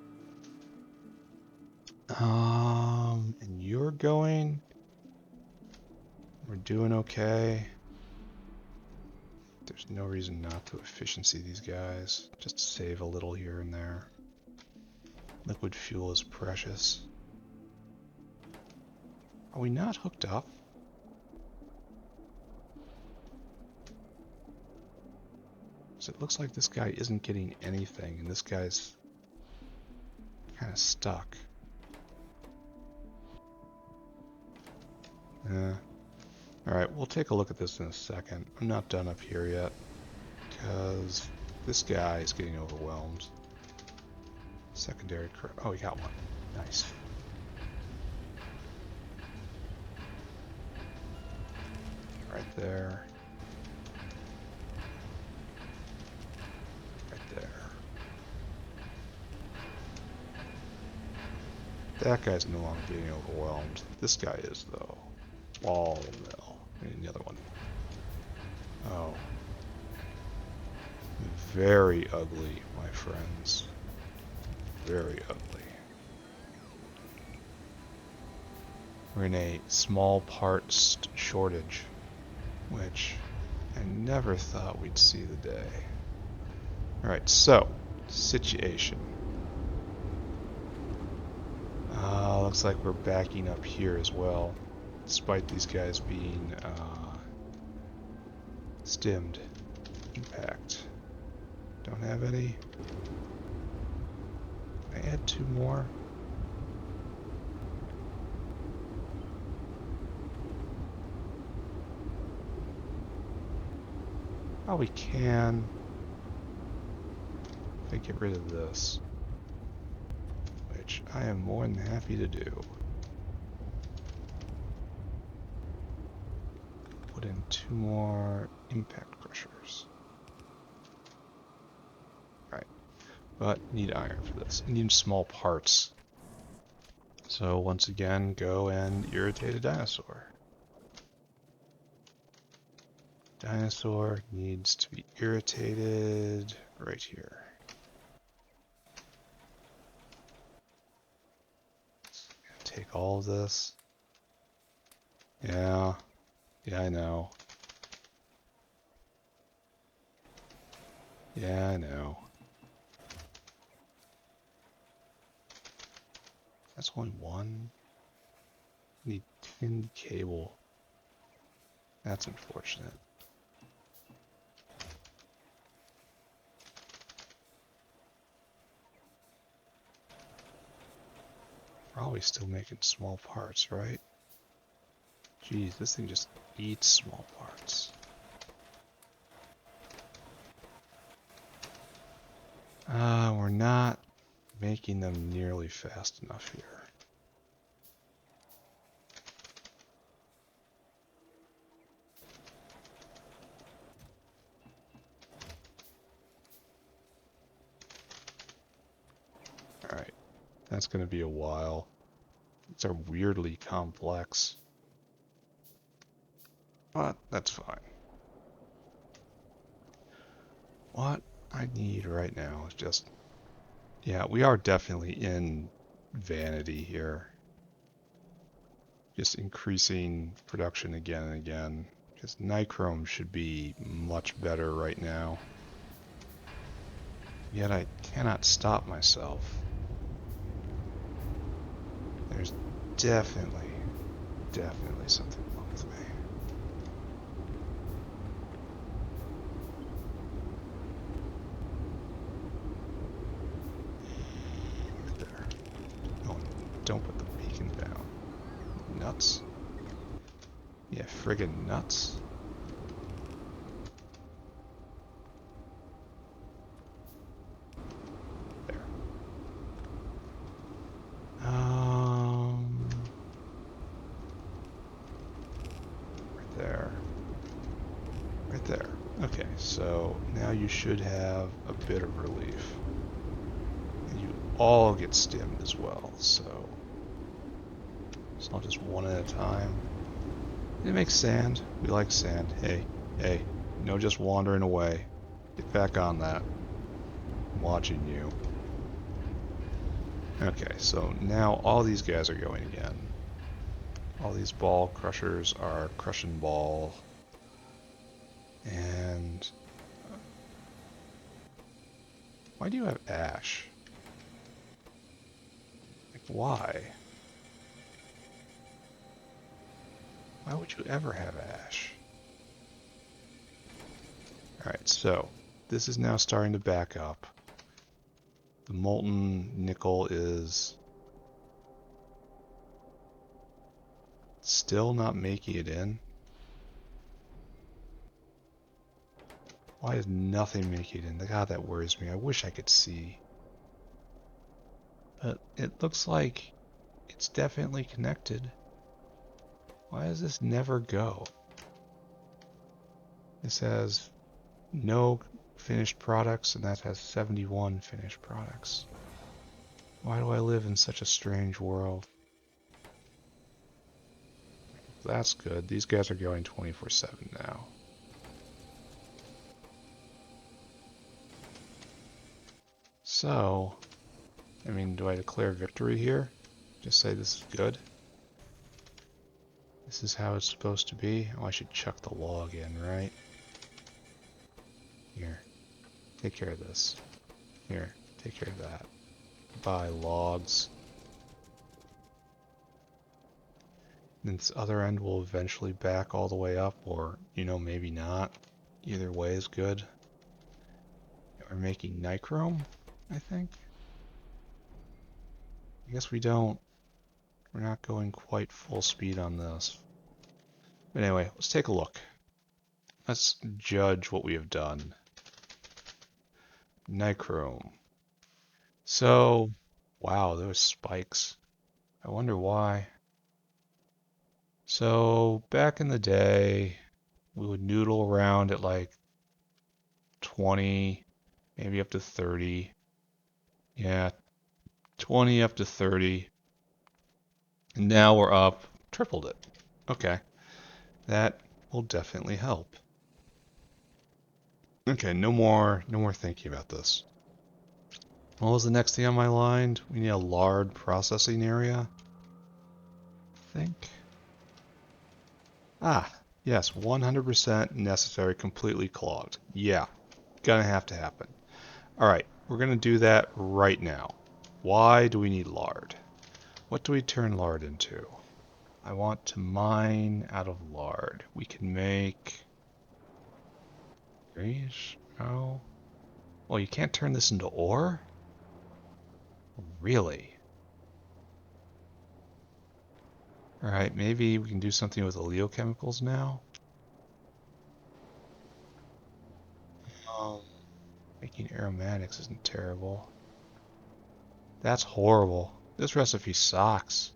And you're going. We're doing okay. There's no reason not to efficiency these guys. Just save a little here and there. Liquid fuel is precious. Are we not hooked up? So it looks like this guy isn't getting anything, and this guy's kind of stuck. Alright, we'll take a look at this in a second. I'm not done up here yet, because this guy is getting overwhelmed. Secondary oh, we got one. Nice. Right there. Right there. That guy's no longer getting overwhelmed. This guy is, though. Wall mill. And the other one. Oh. Very ugly, my friends. Very ugly. We're in a small parts shortage, which I never thought we'd see the day. Alright, so, situation. Looks like we're backing up here as well, despite these guys being stimmed. Impact. Don't have any. Can I add 2 more? Probably can. If I get rid of this, which I am more than happy to do. Put in 2 more impact crushers. Right, but need iron for this. I need small parts. So once again, go and irritate a dinosaur. Dinosaur needs to be irritated right here. Take all of this. Yeah, I know. Yeah, I know. That's only one. Need tin cable. That's unfortunate. Probably still making small parts, right? Geez, this thing just eats small parts. We're not making them nearly fast enough here. Alright, that's going to be a while. These are weirdly complex. But that's fine. What I need right now is just... Yeah, we are definitely in vanity here. Just increasing production again and again. Because Nichrome should be much better right now. Yet I cannot stop myself. There's definitely something wrong with me. There. Oh, don't put the beacon down. Nuts. Yeah, friggin' nuts. There. Right there. Right there. Okay, so now you should have a bit of relief. And you all get stimmed as well, so it's not just one at a time. It makes sand. We like sand. Hey, no just wandering away. Get back on that. I'm watching you. Okay, so now all these guys are going again. All these ball crushers are crushing ball. And... why do you have ash? Like, why? Why would you ever have ash? Alright, so this is now starting to back up. The molten nickel is still not making it in. Why is nothing making it in? God, that worries me. I wish I could see. But it looks like it's definitely connected. Why does this never go? It says no finished products, and that has 71 finished products. Why do I live in such a strange world? That's good. These guys are going 24/7 now. So, I mean, do I declare victory here? Just say this is good? This is how it's supposed to be? Oh, I should chuck the log in, right? Here. Take care of this. Here. Take care of that. Buy logs. And this other end will eventually back all the way up, or, you know, maybe not. Either way is good. We're making Nichrome, I think. I guess we don't. We're not going quite full speed on this. But anyway, let's take a look. Let's judge what we have done. Nichrome. So, wow, those spikes. I wonder why. So, back in the day, we would noodle around at like 20, maybe up to 30. Yeah, 20 up to 30. And now we're up, tripled it. Okay, that will definitely help. Okay, no more thinking about this. What was the next thing on my line? We need a lard processing area, I think. Ah, yes, 100% necessary, completely clogged. Yeah, gonna have to happen. All right, we're gonna do that right now. Why do we need lard? What do we turn lard into? I want to mine out of lard. We can make... Grease? No. Well, you can't turn this into ore? Really? Alright, maybe we can do something with oleochemicals now? Um, Making aromatics isn't terrible. That's horrible. This recipe sucks.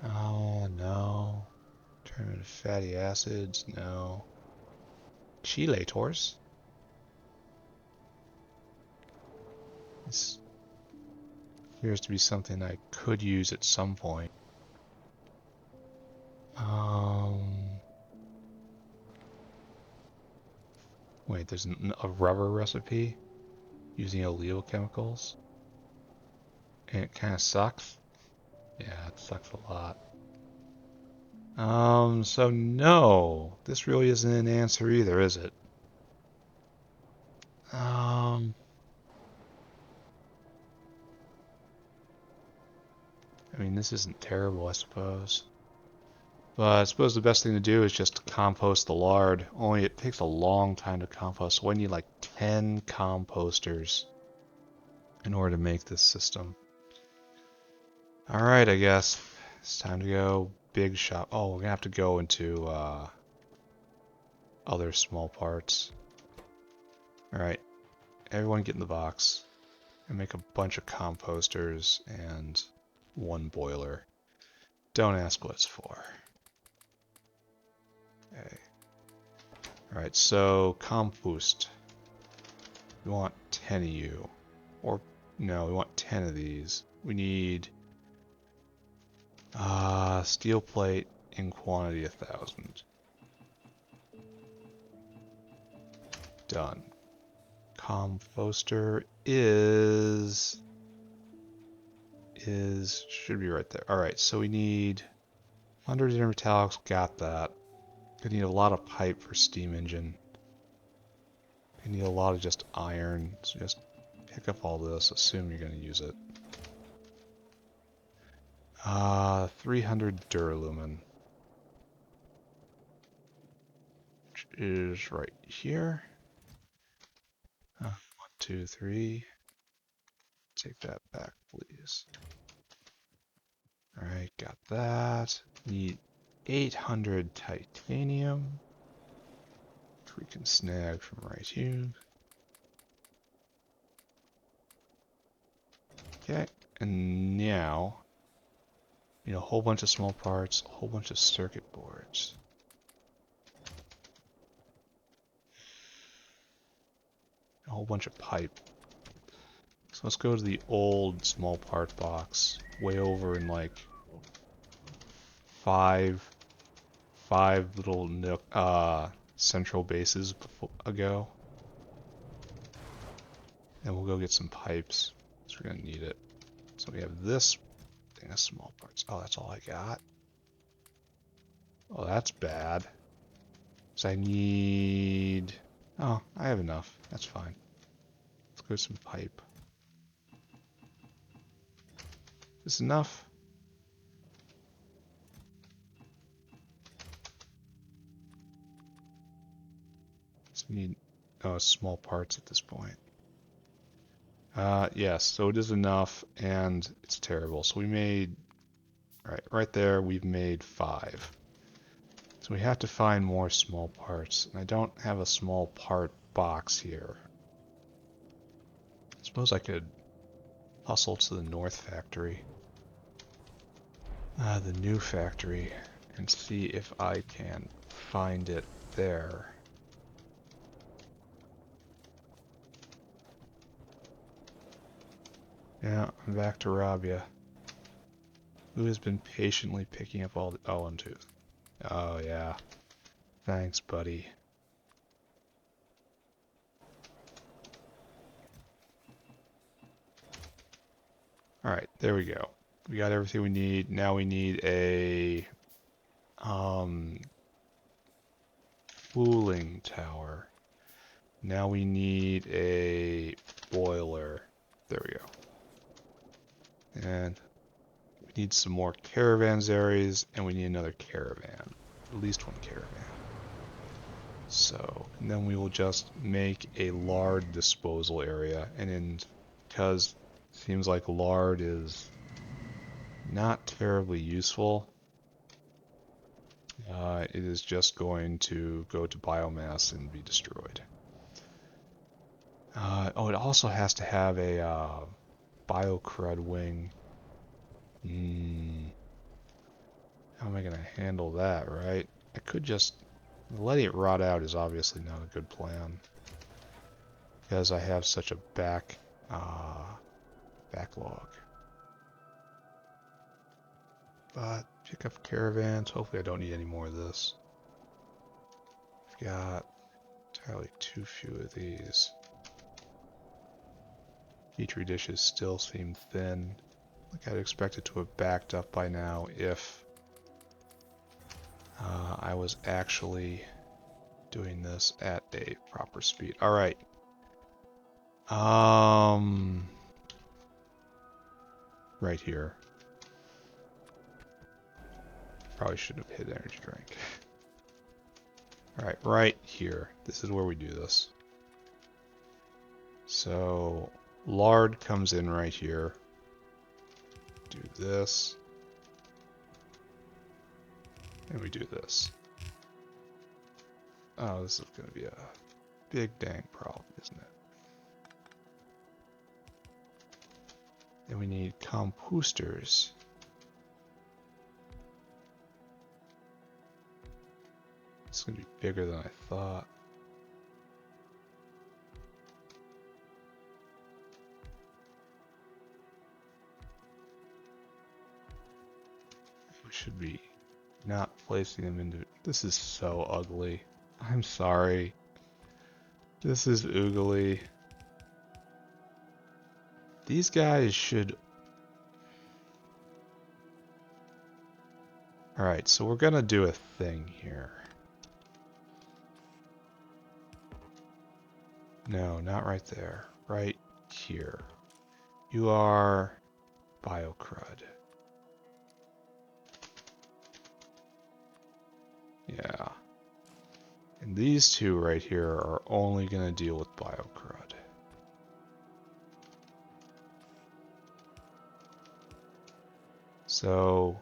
Oh, no. Turn into fatty acids? No. Chelators? This appears to be something I could use at some point. Wait, there's a rubber recipe using oleochemicals? And it kind of sucks? Yeah, it sucks a lot. So no, this really isn't an answer either, is it? I mean, this isn't terrible, I suppose. But I suppose the best thing to do is just to compost the lard. Only it takes a long time to compost, so I need like 10 composters in order to make this system. Alright, I guess. It's time to go big shop. Oh, we're gonna have to go into other small parts. Alright, everyone get in the box. And make a bunch of composters and one boiler. Don't ask what it's for. Okay. Alright, so compost. We want 10 of you. Or, no, we want 10 of these. We need steel plate in quantity 1,000. Done. Composter should be right there. Alright, so we need 100 intermetallics, got that. We need a lot of pipe for steam engine. We need a lot of just iron, so just pick up all this, assume you're going to use it. 300 duralumin. Which is right here. 1, 2, 3. Take that back, please. Alright, got that. Need 800 titanium, which we can snag from right here. Okay, and now, need a whole bunch of small parts, a whole bunch of circuit boards. A whole bunch of pipe. So let's go to the old small part box, way over in like five little central bases ago. And we'll go get some pipes, because we're gonna need it. So we have this thing of small parts. Oh, that's all I got? Oh, that's bad. So I need... Oh, I have enough. That's fine. Let's go to some pipe. Is this enough? So we need small parts at this point. Yes, so it is enough, and it's terrible. So we made... Right there, we've made 5. So So we have to find more small parts, and I don't have a small part box here. I suppose I could hustle to the north factory, the new factory, and see if I can find it there. Yeah, I'm back to Rabia, who has been patiently picking up all the... Oh, and two. Oh, yeah. Thanks, buddy. Alright, there we go. We got everything we need. Now we need a cooling tower. Now we need a boiler. There we go. And we need some more caravansaries, and we need another caravan. At least one caravan. So, and then we will just make a lard disposal area, and then, because it seems like lard is not terribly useful, it is just going to go to biomass and be destroyed. Oh, it also has to have a biocrud wing. How am I going to handle that, right? I could just... Letting it rot out is obviously not a good plan, because I have such a backlog. But pick up caravans. Hopefully I don't need any more of this. I've got entirely too few of these. Petri dishes still seem thin. Like I'd expect it to have backed up by now if I was actually doing this at a proper speed. All right. Right here. Probably should have hit energy drink. All right, right here. This is where we do this. So lard comes in right here. Do this. And we do this. Oh, this is going to be a big dang problem, isn't it? Then we need composters. It's going to be bigger than I thought. We should be not placing them into... This is so ugly. I'm sorry. This is oogly. These guys should... Alright, so we're gonna do a thing here. No, not right there. Right here. You are biocrud. Yeah. And these two right here are only going to deal with biocrud. So...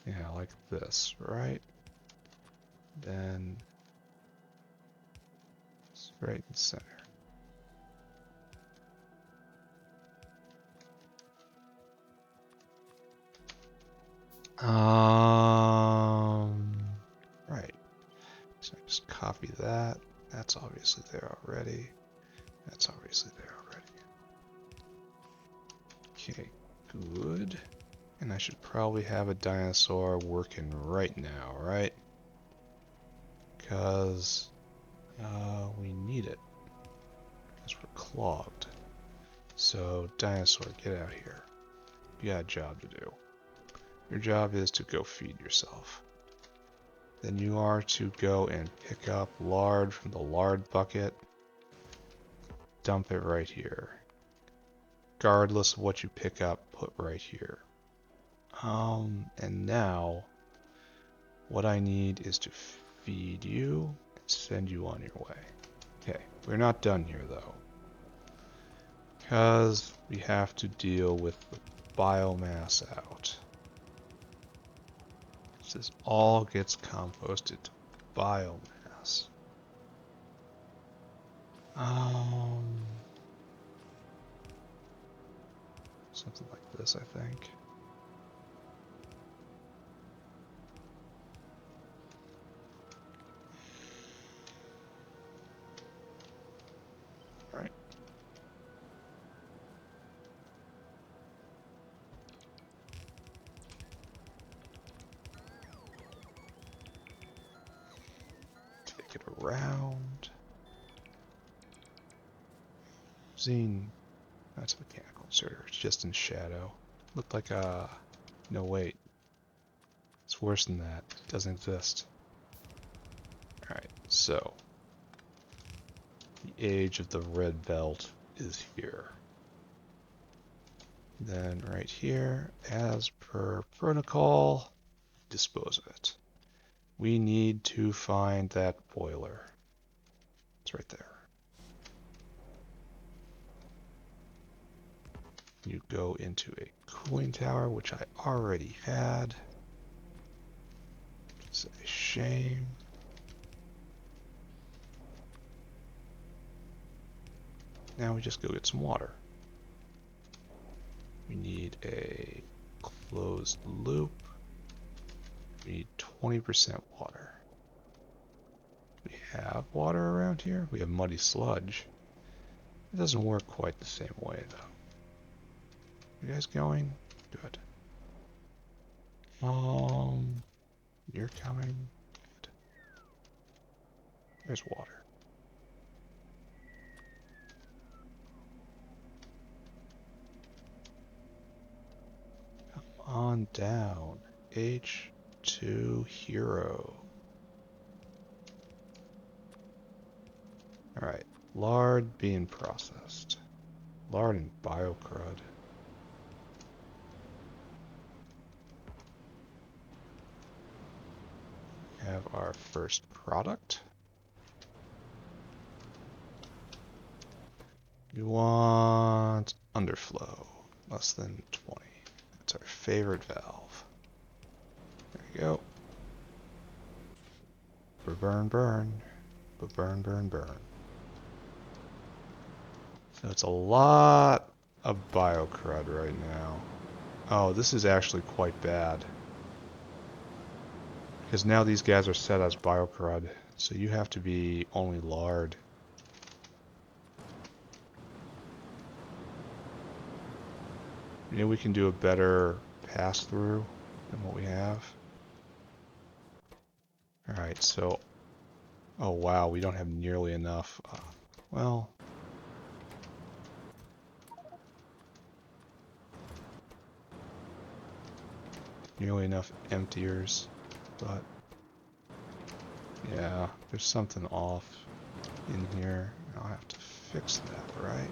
yeah, like this, right? Then... it's right in the center. Right. So I just copy that. That's obviously there already. That's obviously there already. Okay, good. And I should probably have a dinosaur working right now, right? Because we need it. Because we're clogged. So, dinosaur, get out here. You got a job to do. Your job is to go feed yourself. Then you are to go and pick up lard from the lard bucket. Dump it right here. Regardless of what you pick up, put right here. And now, what I need is to feed you and send you on your way. Okay, we're not done here though. Because we have to deal with the biomass out. This all gets composted to biomass. Something like this, I think. All right. Take it around. Zine. That's a mechanical inserter. It's just in shadow. Looked like a... No, wait. It's worse than that. It doesn't exist. Alright, so... The age of the red belt is here. Then right here, as per protocol, dispose of it. We need to find that boiler. It's right there. You go into a cooling tower, which I already had. It's a shame. Now we just go get some water. We need a closed loop. We need 20% water. We have water around here. We have muddy sludge. It doesn't work quite the same way though. You guys going? Good. You're coming. Good. There's water. Come on down. H2 hero. Alright. Lard being processed. Lard and biocrud. Have our first product. We want underflow, less than 20. That's our favorite valve. There we go. Burn, burn. Burn, burn, burn. So it's a lot of biocrud right now. Oh, this is actually quite bad. Because now these guys are set as biocrud, so you have to be only lard. Maybe we can do a better pass-through than what we have. Alright, so... Oh wow, we don't have nearly enough. Well... Nearly enough emptiers. But, yeah, there's something off in here. I'll have to fix that, right?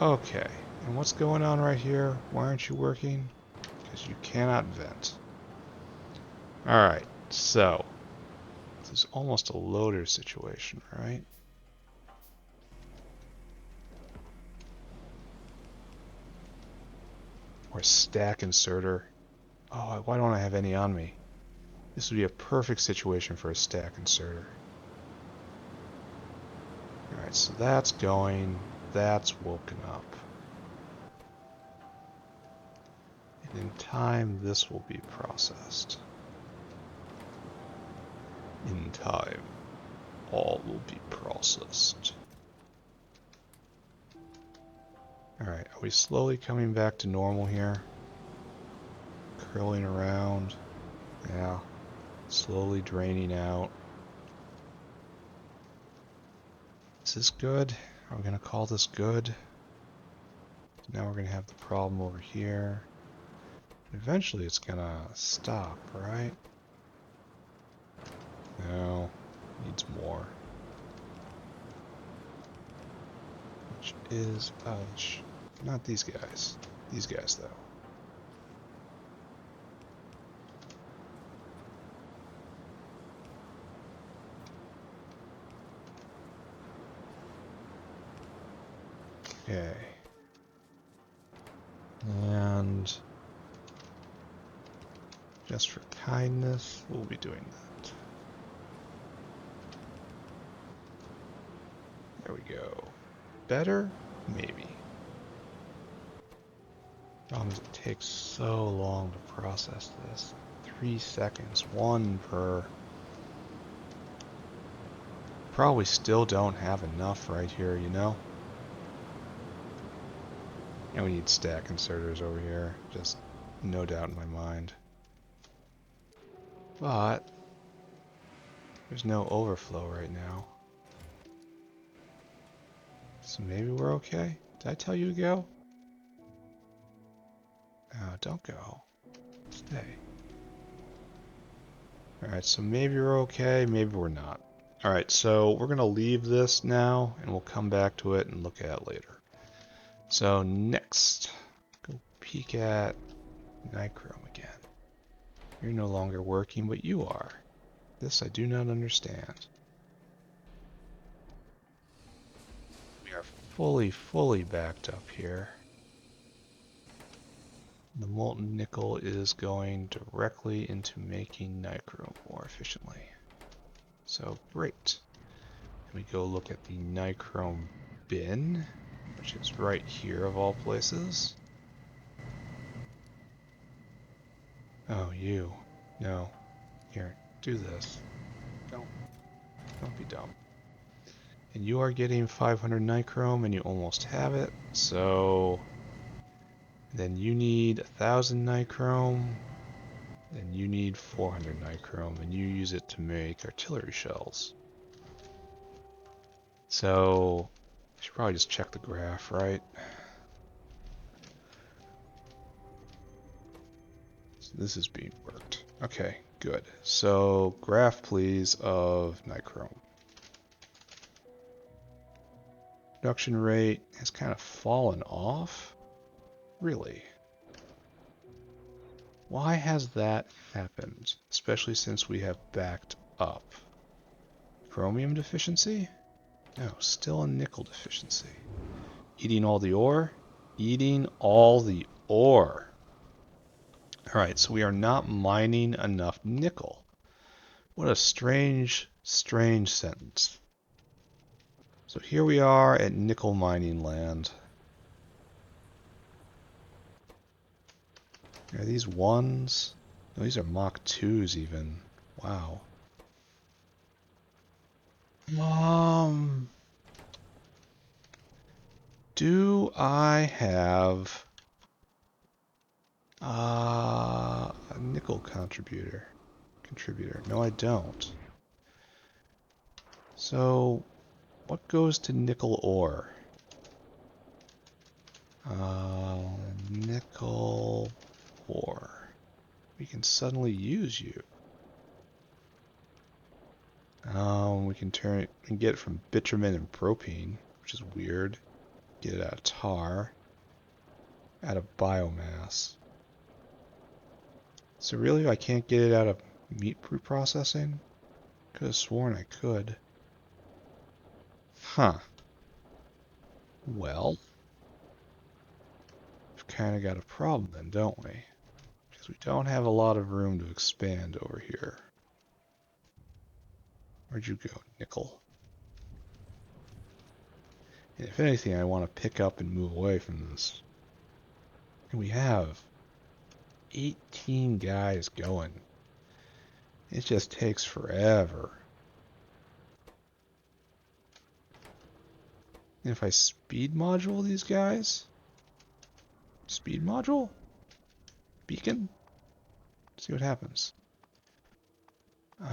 Okay, and what's going on right here? Why aren't you working? Because you cannot vent. Alright, so, this is almost a loader situation, right? Or a stack inserter. Oh, why don't I have any on me? This would be a perfect situation for a stack inserter. Alright, so that's going. That's woken up. And in time, this will be processed. In time, all will be processed. Alright, are we slowly coming back to normal here? Curling around. Yeah. Slowly draining out. Is this good? Are we going to call this good? Now we're going to have the problem over here. Eventually it's going to stop, right? No. Needs more. Which is... not these guys. These guys, though. Okay. And just for kindness, we'll be doing that. There we go. Better? Maybe. Problem is it takes so long to process this. 3 seconds, one per. Probably still don't have enough right here, you know? And we need stack inserters over here, just no doubt in my mind. But there's no overflow right now. So maybe we're okay? Did I tell you to go? No, don't go. Stay. Alright, so maybe we're okay, maybe we're not. Alright, so we're going to leave this now, and we'll come back to it and look at it later. So next, go peek at Nichrome again. You're no longer working, but you are. This I do not understand. We are fully backed up here. The molten nickel is going directly into making Nichrome more efficiently. So great. And we go look at the Nichrome bin, which is right here of all places. Oh, you. No. Here, do this. Don't be dumb. And you are getting 500 Nichrome, and you almost have it, so then you need 1,000 Nichrome, and you need 400 Nichrome, and you use it to make artillery shells. So, I should probably just check the graph, right? So this is being worked. Okay, good. So, graph please of Nichrome. Production rate has kind of fallen off. Really? Why has that happened? Especially since we have backed up. Chromium deficiency? No, still a nickel deficiency. Eating all the ore? Eating all the ore. Alright, so we are not mining enough nickel. What a strange sentence. So here we are at nickel mining land. Are these ones? No, these are Mach 2s even. Wow. Do I have a nickel contributor? No, I don't. So, what goes to nickel ore? Nickel ore. We can suddenly use you. We can turn it and get it from bitumen and propene, which is weird. Get it out of tar, out of biomass. So really, I can't get it out of meat pre-processing? Could have sworn I could. Huh. Well, we've kind of got a problem then, don't we? Because we don't have a lot of room to expand over here. Where'd you go, nickel? And if anything, I want to pick up and move away from this. And we have 18 guys going. It just takes forever. And if I speed module these guys? Speed module? Beacon? See what happens. As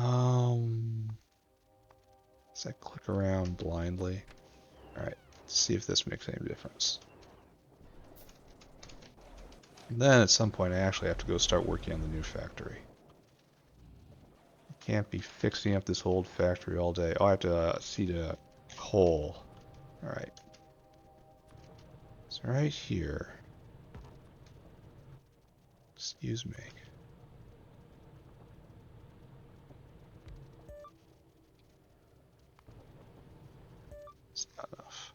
I click around blindly. Alright, see if this makes any difference. And then at some point I actually have to go start working on the new factory. I can't be fixing up this old factory all day. Oh, I have to seed a coal. Alright. So right here. Excuse me. It's not enough.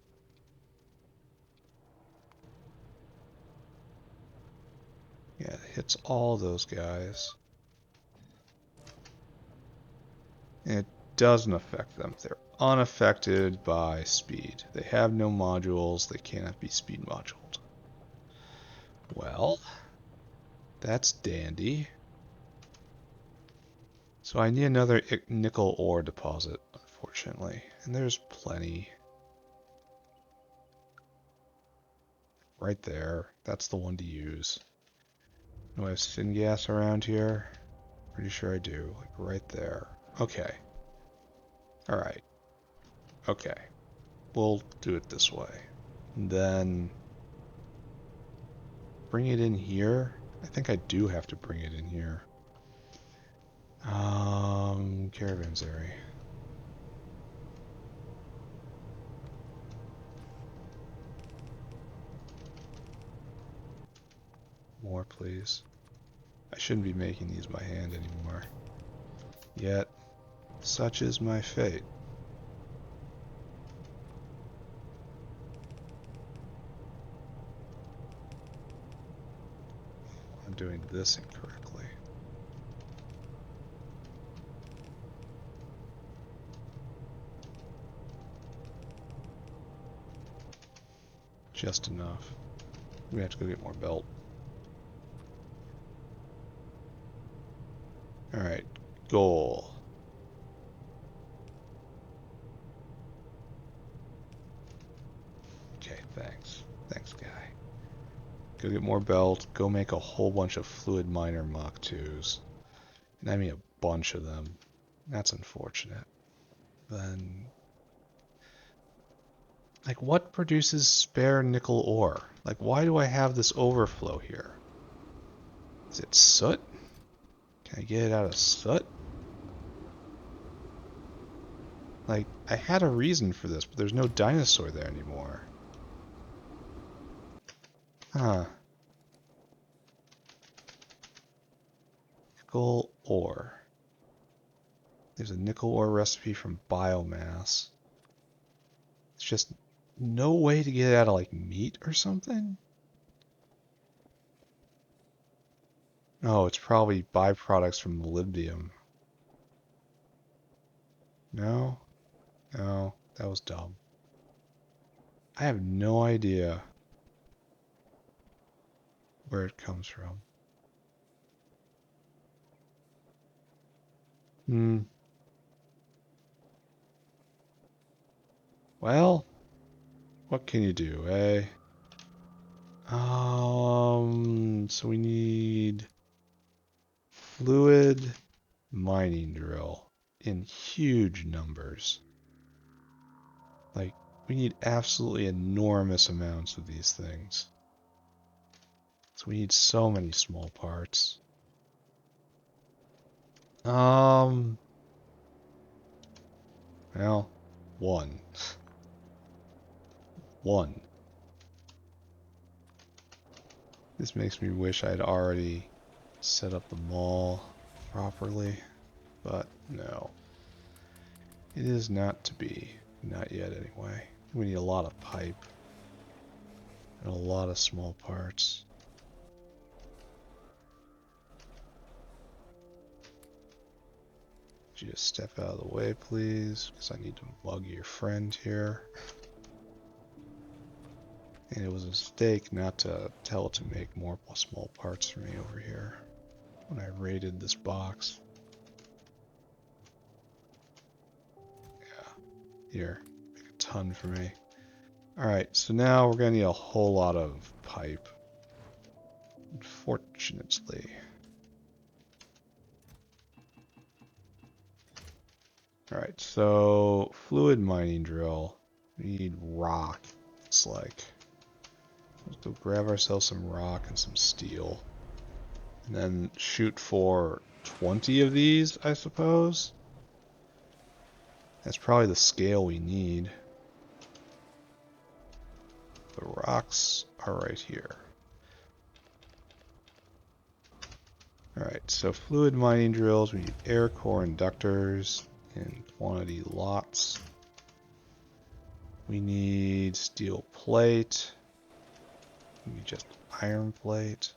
hits all those guys. And it doesn't affect them. They're unaffected by speed. They have no modules. They cannot be speed moduled. Well, that's dandy. So I need another nickel ore deposit, unfortunately. And there's plenty. Right there. That's the one to use. Do I have syngas around here? Pretty sure I do. Like right there. Okay. Alright. Okay. We'll do it this way. And then bring it in here. I think I do have to bring it in here. Caravanserai. More, please. I shouldn't be making these by hand anymore. Yet, such is my fate. I'm doing this incorrectly. Just enough. We have to go get more belt. Alright, goal. Okay, thanks. Thanks, guy. Go get more belt, go make a whole bunch of fluid miner Mach 2s. And I mean a bunch of them. That's unfortunate. Then... like, what produces spare nickel ore? Like, why do I have this overflow here? Is it soot? Can I get it out of soot? Like, I had a reason for this, but there's no dinosaur there anymore. Huh. Nickel ore. There's a nickel ore recipe from biomass. It's just no way to get it out of, like, meat or something? Oh, it's probably byproducts from molybdenum. No? No, that was dumb. I have no idea where it comes from. Well, what can you do, eh? So we need fluid mining drill in huge numbers. Like, we need absolutely enormous amounts of these things. So we need so many small parts. Well, one. One. This makes me wish I'd already set up the mall properly, but no. It is not to be. Not yet, anyway. We need a lot of pipe and a lot of small parts. Could you just step out of the way, please? Because I need to mug your friend here. And it was a mistake not to tell it to make more small parts for me over here when I raided this box. Yeah, here, make a ton for me. Alright, so now we're going to need a whole lot of pipe. Unfortunately. Alright, so fluid mining drill. We need rock, it's like. Let's go grab ourselves some rock and some steel. And then shoot for 20 of these, I suppose. That's probably the scale we need. The rocks are right here. Alright, so fluid mining drills, we need air core inductors in quantity lots. We need steel plate. We need just iron plate.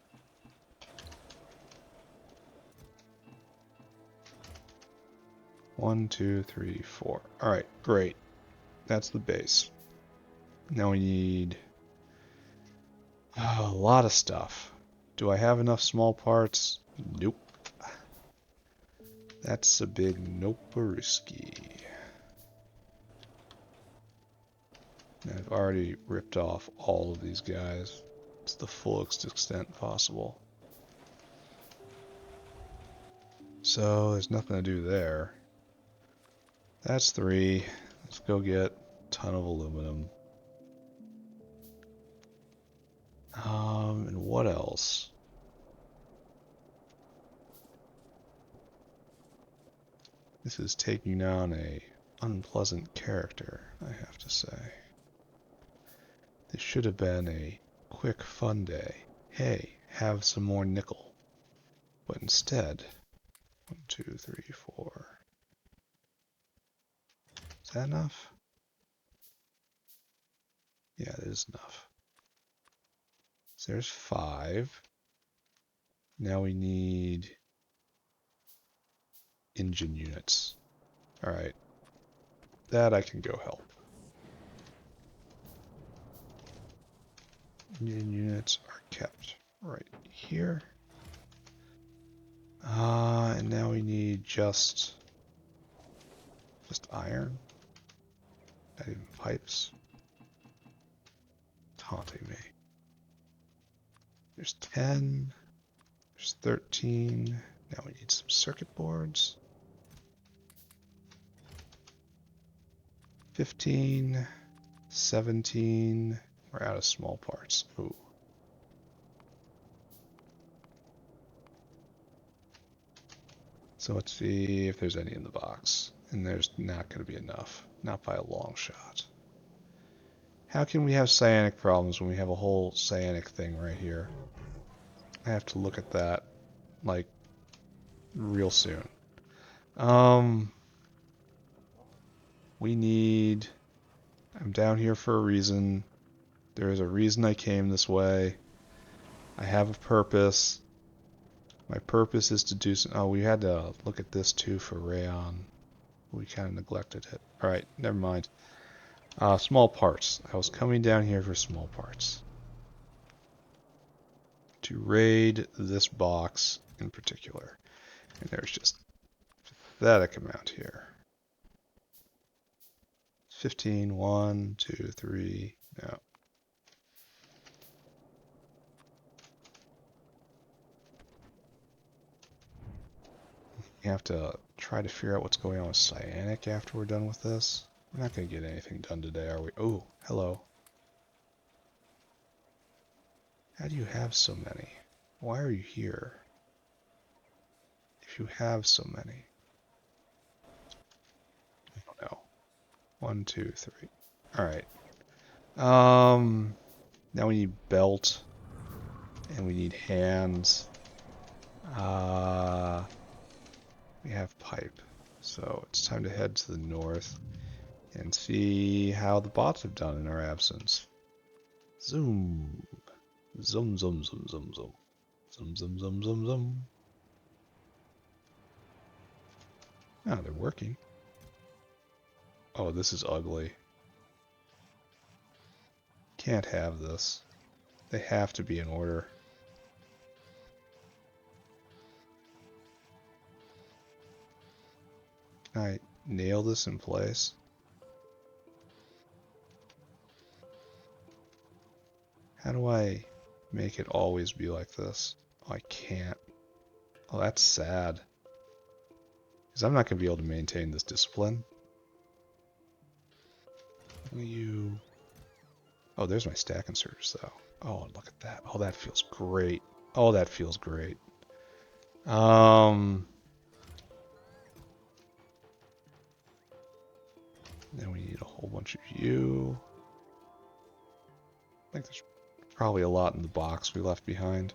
1, 2, 3, 4. Alright, great. That's the base. Now we need a lot of stuff. Do I have enough small parts? Nope. That's a big nope-a-risky. I've already ripped off all of these guys to the fullest extent possible. So there's nothing to do there. That's 3. Let's go get a ton of aluminum. And what else? This is taking on a unpleasant character, I have to say. This should have been a quick, fun day. Hey, have some more nickel. But instead, 1, 2, 3, 4. Is that enough? Yeah, it is enough. So there's 5. Now we need engine units. Alright. That I can go help. Engine units are kept right here. And now we need just iron. Not even pipes. Taunting me. There's 10. There's 13. Now we need some circuit boards. 15. 17. We're out of small parts. Ooh. So let's see if there's any in the box. And there's not going to be enough. Not by a long shot. How can we have cyanic problems when we have a whole cyanic thing right here? I have to look at that, like, real soon. We need... I'm down here for a reason. There is a reason I came this way. I have a purpose. My purpose is to do some... Oh, we had to look at this too for rayon. We kind of neglected it. Alright, never mind. Small parts. I was coming down here for small parts. To raid this box in particular. And there's just a pathetic amount here. 15, 1, 2, 3, no. You have to try to figure out what's going on with Cyanic after we're done with this. We're not going to get anything done today, are we? Oh, hello. How do you have so many? Why are you here? If you have so many. I don't know. 1, 2, 3. Alright. Now we need belt. And we need hands. We have pipe. So it's time to head to the north and see how the bots have done in our absence. Zoom. Zoom, zoom, zoom, zoom, zoom. Zoom, zoom, zoom, zoom, zoom. Ah, they're working. Oh, this is ugly. Can't have this. They have to be in order. Can I nail this in place? How do I make it always be like this? Oh, I can't. Oh, that's sad. Because I'm not going to be able to maintain this discipline. Will you... Oh, there's my stack inserters, though. Oh, look at that. Oh, that feels great. Oh, that feels great. Then we need a whole bunch of you. I think there's probably a lot in the box we left behind.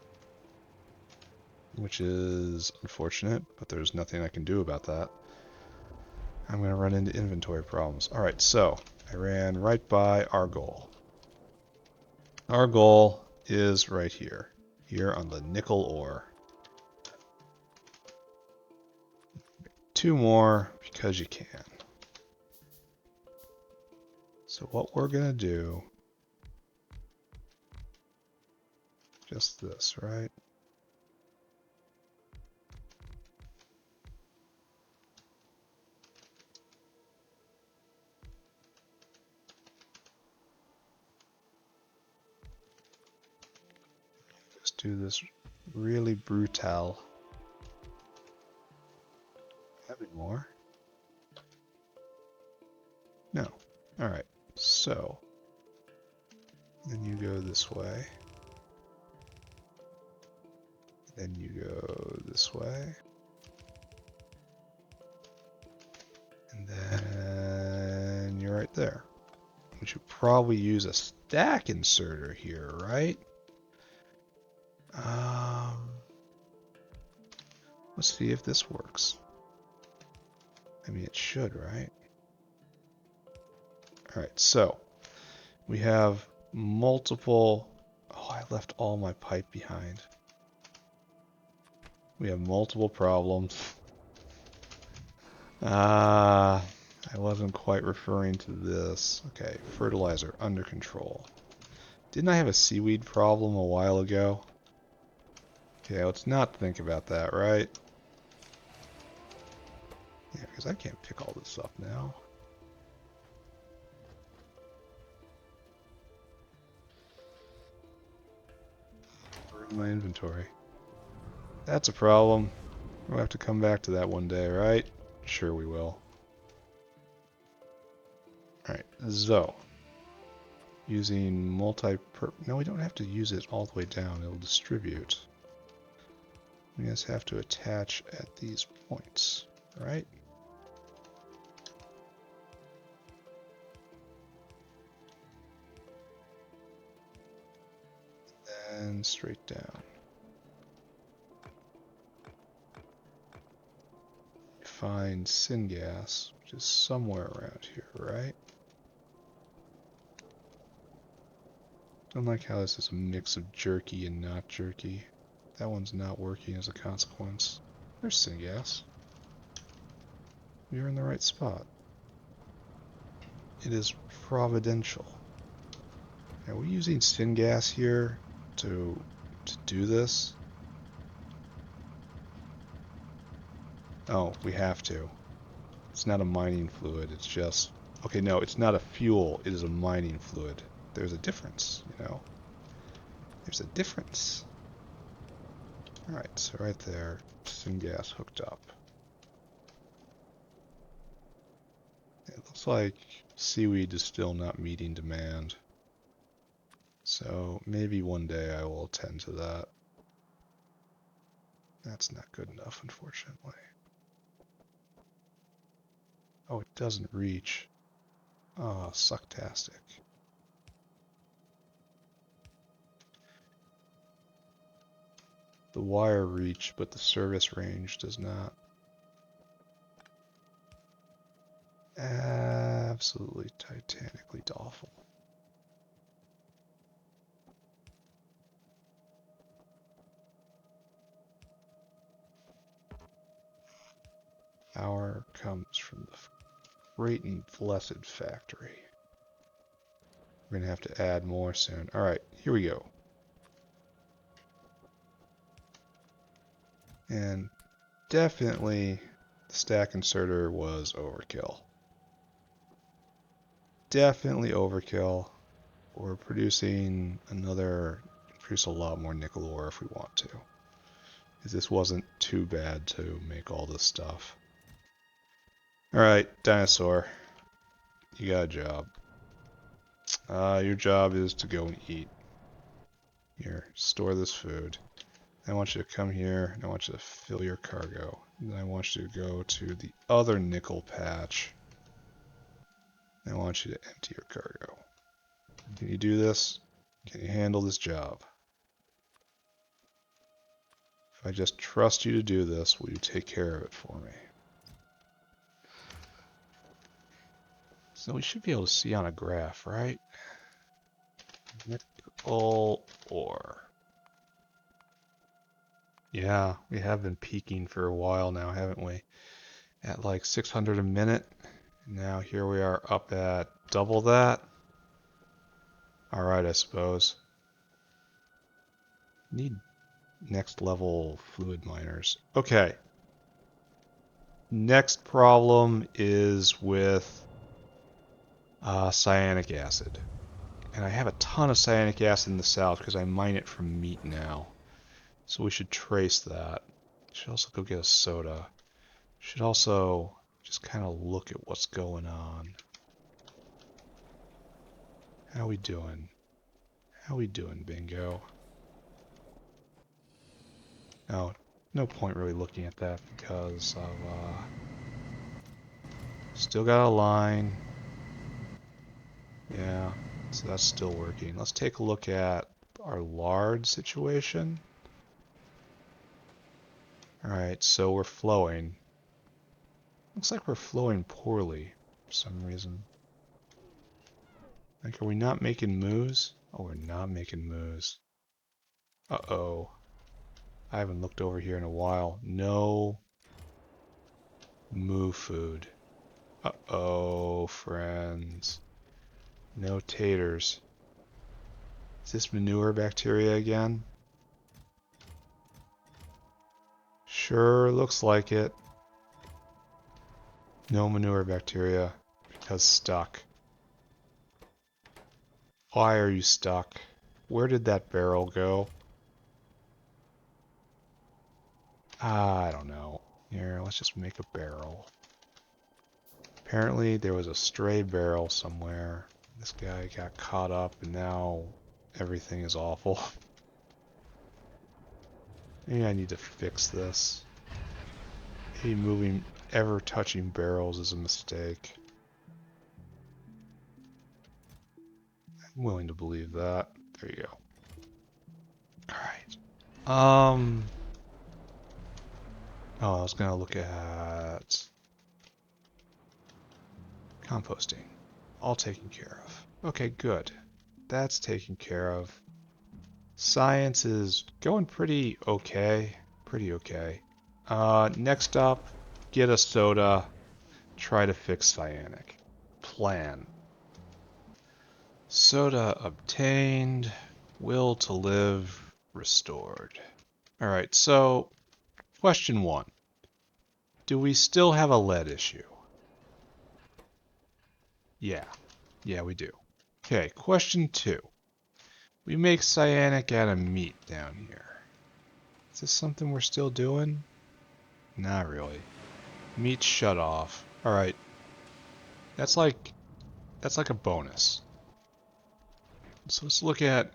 Which is unfortunate, but there's nothing I can do about that. I'm going to run into inventory problems. Alright, so I ran right by our goal. Our goal is right here. Here on the nickel ore. 2 more because you can. So what we're gonna do, just this, right? Just do this really brutal. Having more? No. Alright, so then you go this way. Then you go this way. And then you're right there. We should probably use a stack inserter here, right? Let's see if this works. I mean, it should, right? Alright, so we have multiple... Oh, I left all my pipe behind. We have multiple problems. I wasn't quite referring to this. Okay, fertilizer under control. Didn't I have a seaweed problem a while ago? Okay, let's not think about that, right? Yeah, because I can't pick all this up now. In my inventory. That's a problem. We'll have to come back to that one day, right? Sure we will. Alright, so using no, we don't have to use it all the way down, it'll distribute. We just have to attach at these points, right? And straight down. Find syngas, which is somewhere around here, right? Don't like how this is a mix of jerky and not jerky. That one's not working as a consequence. There's syngas. You're in the right spot. It is providential. Are we using syngas here to do this? Oh, we have to. It's not a mining fluid, it's just... Okay, no, it's not a fuel, it is a mining fluid. There's a difference, you know? There's a difference. Alright, so right there, syngas hooked up. It looks like seaweed is still not meeting demand. So maybe one day I will attend to that. That's not good enough, unfortunately. Oh, it doesn't reach. Oh, sucktastic. The wire reach, but the service range does not. Absolutely titanically awful. Power comes from the great and blessed factory. We're going to have to add more soon. Alright, here we go. And definitely the stack inserter was overkill. Definitely overkill. We're producing produce a lot more nickel ore if we want to. Because this wasn't too bad to make all this stuff. Alright, dinosaur. You got a job. Your job is to go and eat. Here, store this food. I want you to come here, and I want you to fill your cargo. And I want you to go to the other nickel patch. And I want you to empty your cargo. Can you do this? Can you handle this job? If I just trust you to do this, will you take care of it for me? So we should be able to see on a graph, right? Nickel ore. Yeah, we have been peaking for a while now, haven't we? at like 600 a minute. Now here we are up at double that. Alright, I suppose. Need next level fluid miners. Okay. Next problem is with cyanic acid. And I have a ton of cyanic acid in the south because I mine it from meat now. So we should trace that. Should also go get a soda. Should also just kind of look at what's going on. How we doing? How we doing, Bingo? Oh, no point really looking at that because of still got a line. Yeah, so that's still working. Let's take a look at our lard situation. Alright, so we're flowing. Looks like we're flowing poorly for some reason. Like, are we not making moves? Oh, we're not making moves. Uh-oh. I haven't looked over here in a while. No moo food. Uh-oh, friends. No taters. Is this manure bacteria again? Sure looks like it. No manure bacteria because stuck. Why are you stuck? Where did that barrel go? I don't know. Here, let's just make a barrel. Apparently there was a stray barrel somewhere. This guy got caught up and now everything is awful. Maybe I need to fix this. Maybe moving, ever touching barrels is a mistake. I'm willing to believe that. There you go. Alright. Oh, I was gonna look at composting. All taken care of. Okay, good. That's taken care of. Science is going pretty okay. Pretty okay. Next up, get a soda. Try to fix cyanic. Plan. Soda obtained. Will to live restored. Alright, so question 1. Do we still have a lead issue? Yeah. Yeah, we do. Okay, question 2. We make cyanic out of meat down here. Is this something we're still doing? Not really. Meat shut off. Alright. That's like a bonus. So let's look at...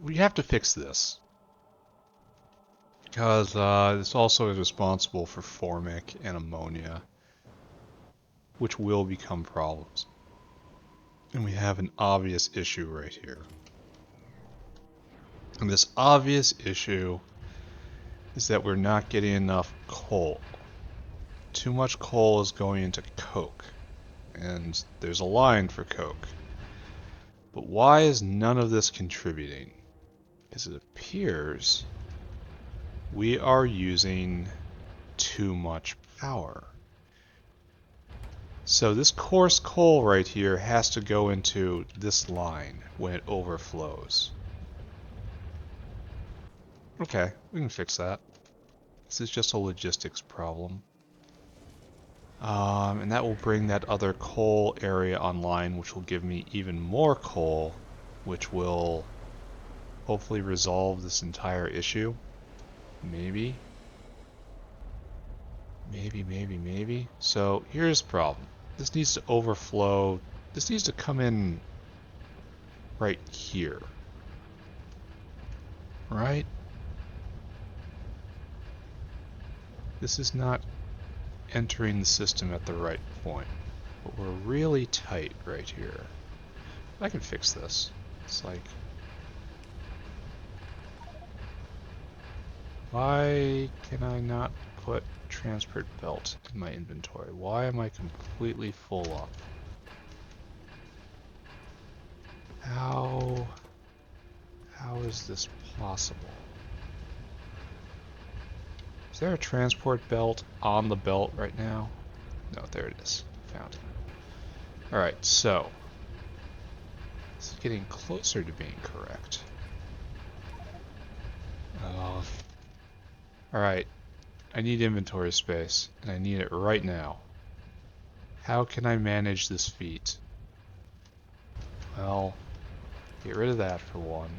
We have to fix this. Because this also is responsible for formic and ammonia, which will become problems. And we have an obvious issue right here. And this obvious issue is that we're not getting enough coal. Too much coal is going into coke. And there's a line for coke. But why is none of this contributing? Because it appears we are using too much power. So this coarse coal right here has to go into this line when it overflows. Okay, we can fix that. This is just a logistics problem. And that will bring that other coal area online, which will give me even more coal, which will hopefully resolve this entire issue. Maybe. Maybe. So here's the problem. This needs to overflow. This needs to come in right here. Right? This is not entering the system at the right point. But we're really tight right here. I can fix this. It's like... Why can I not put transport belt in my inventory? Why am I completely full up? How is this possible? Is there a transport belt on the belt right now? No, there it is. Found it. Alright, so. This is getting closer to being correct. Alright. I need inventory space, and I need it right now. How can I manage this feat? Well, get rid of that for one.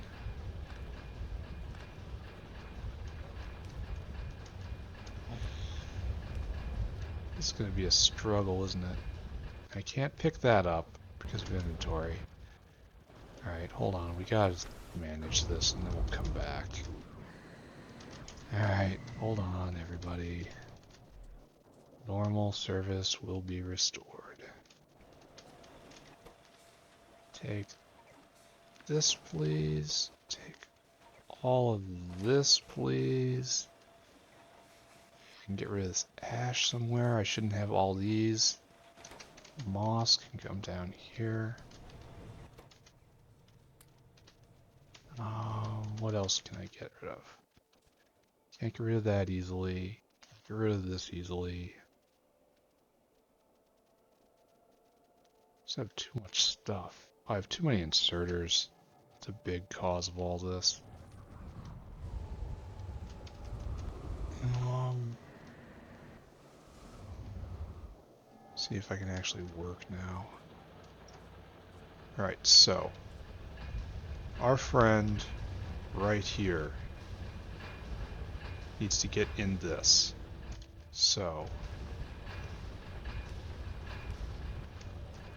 This is going to be a struggle, isn't it? I can't pick that up because of inventory. Alright, hold on. We gotta manage this and then we'll come back. Alright, hold on, everybody. Normal service will be restored. Take this, please. Take all of this, please. I can get rid of this ash somewhere. I shouldn't have all these. Moss can come down here. What else can I get rid of? Can't get rid of that easily. Get rid of this easily. Just have too much stuff. I have too many inserters. It's a big cause of all this. See if I can actually work now. Alright, so our friend right here needs to get in this. So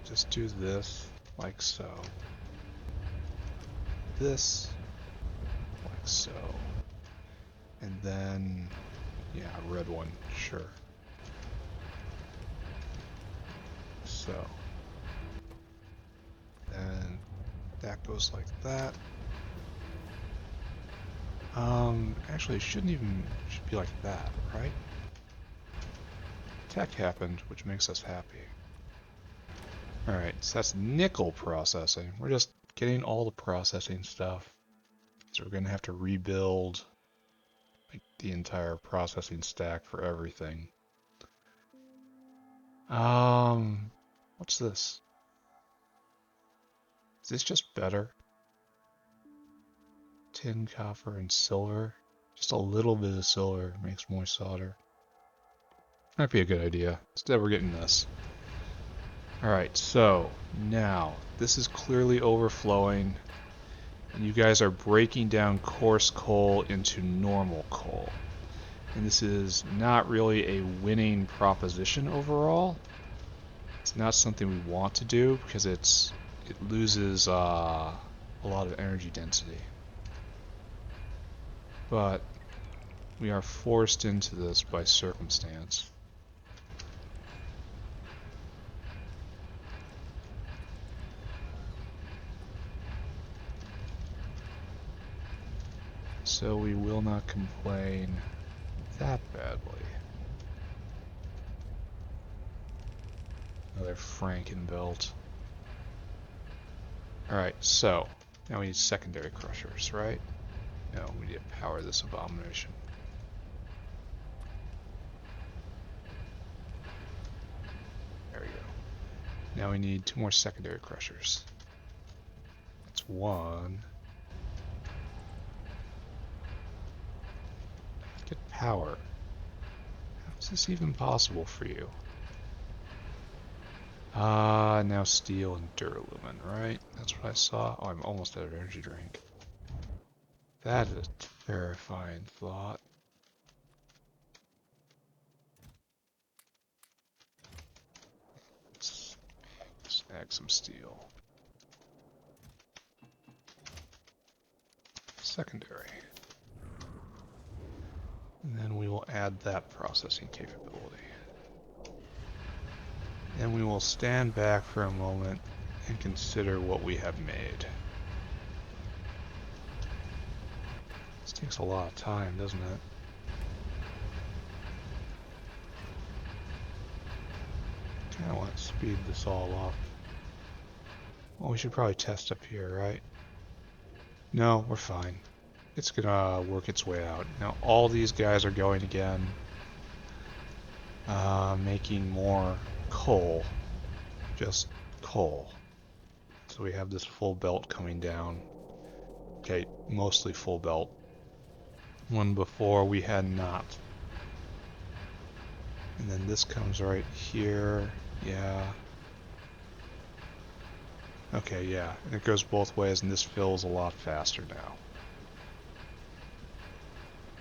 just do this like so. This like so. And then, yeah, red one, sure. So, and that goes like that. Actually, it should be like that, right? Tech happened, which makes us happy. Alright, so that's nickel processing. We're just getting all the processing stuff. So we're gonna have to rebuild like the entire processing stack for everything. What's this? Is this just better? Tin, copper, and silver. Just a little bit of silver makes more solder. Might be a good idea. Instead we're getting this. Alright, so now this is clearly overflowing. And you guys are breaking down coarse coal into normal coal. And this is not really a winning proposition overall. It's not something we want to do because it loses a lot of energy density. But we are forced into this by circumstance. So we will not complain that badly. Another Frankenbelt. Alright, so now we need secondary crushers, right? No, we need to power this abomination. There we go. Now we need 2 more secondary crushers. That's 1. Get power. How is this even possible for you? Now steel and duralumin, right? That's what I saw. Oh, I'm almost out of energy drink. That is a terrifying thought. Let's snag some steel. Secondary. And then we will add that processing capability. And we will stand back for a moment and consider what we have made. This takes a lot of time, doesn't it? I kind of want to speed this all up. Well, we should probably test up here, right? No, we're fine. It's gonna work its way out. Now all these guys are going again. making more coal. Just coal. So we have this full belt coming down. Okay, mostly full belt. One before we had not. And then this comes right here. Yeah. Okay, yeah. And it goes both ways, and this fills a lot faster now.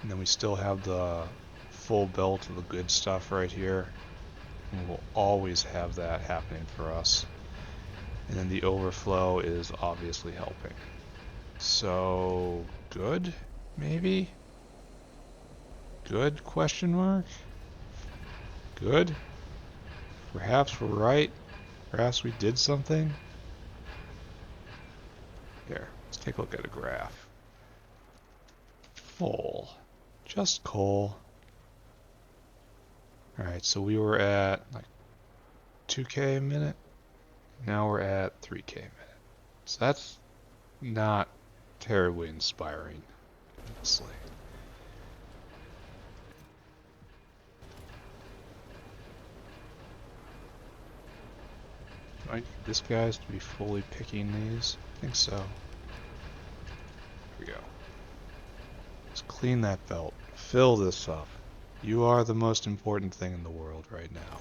And then we still have the full belt of the good stuff right here. And we'll always have that happening for us. And then the overflow is obviously helping. So, good? Maybe? Good? Question mark? Good? Perhaps we're right. Perhaps we did something. Here, let's take a look at a graph. Full. Just coal. Alright, so we were at like 2K a minute. Now we're at 3K a minute. So that's not terribly inspiring, honestly. Do I need this guys to be fully picking these? I think so. Here we go. Let's clean that belt. Fill this up. You are the most important thing in the world right now.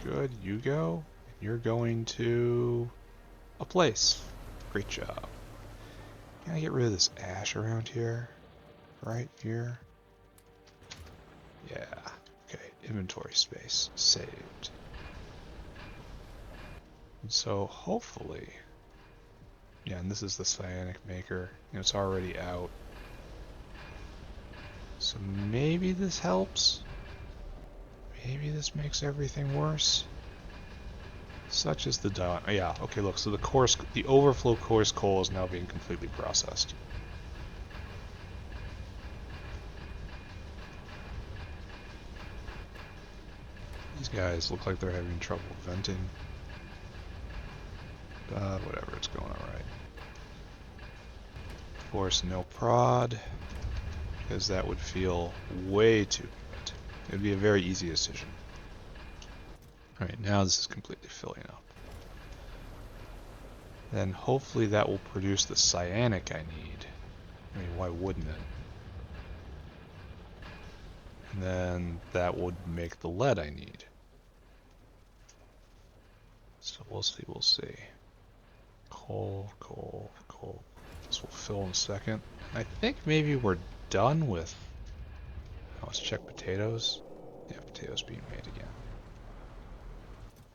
Good, you go. You're going to a place. Great job. Can I get rid of this ash around here? Right here? Yeah. Okay, inventory space. Saved. And so hopefully... Yeah, and this is the Cyanic maker. You know, it's already out. So maybe this helps? Maybe this makes everything worse? Such is the yeah, okay, look, so the overflow coarse coal is now being completely processed. These guys look like they're having trouble venting. But whatever, it's going alright. Of course, no prod, because that would feel way too good. It would be a very easy decision. Alright, now this is completely filling up. Then hopefully that will produce the cyanic I need. I mean, why wouldn't it? And then that would make the lead I need. So we'll see, we'll see. Coal, coal, coal. This will fill in a second. I think maybe we're done with... Oh, let's check potatoes. Yeah, potatoes being made again.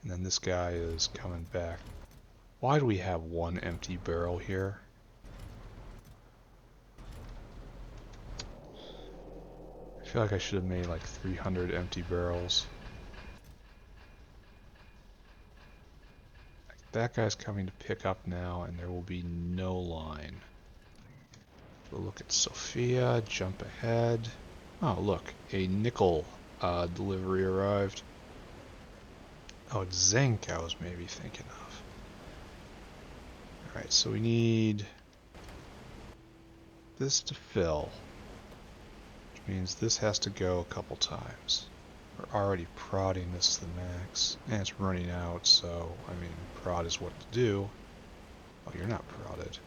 And then this guy is coming back. Why do we have one empty barrel here? I feel like I should have made like 300 empty barrels. That guy's coming to pick up now, and there will be no line. We'll look at Sophia, jump ahead. Oh, look, a nickel delivery arrived. Oh, it's zinc I was maybe thinking of. Alright, so we need this to fill, which means this has to go a couple times. We're already prodding this to the max, and it's running out, so, I mean, prod is what to do. Oh, you're not prodded.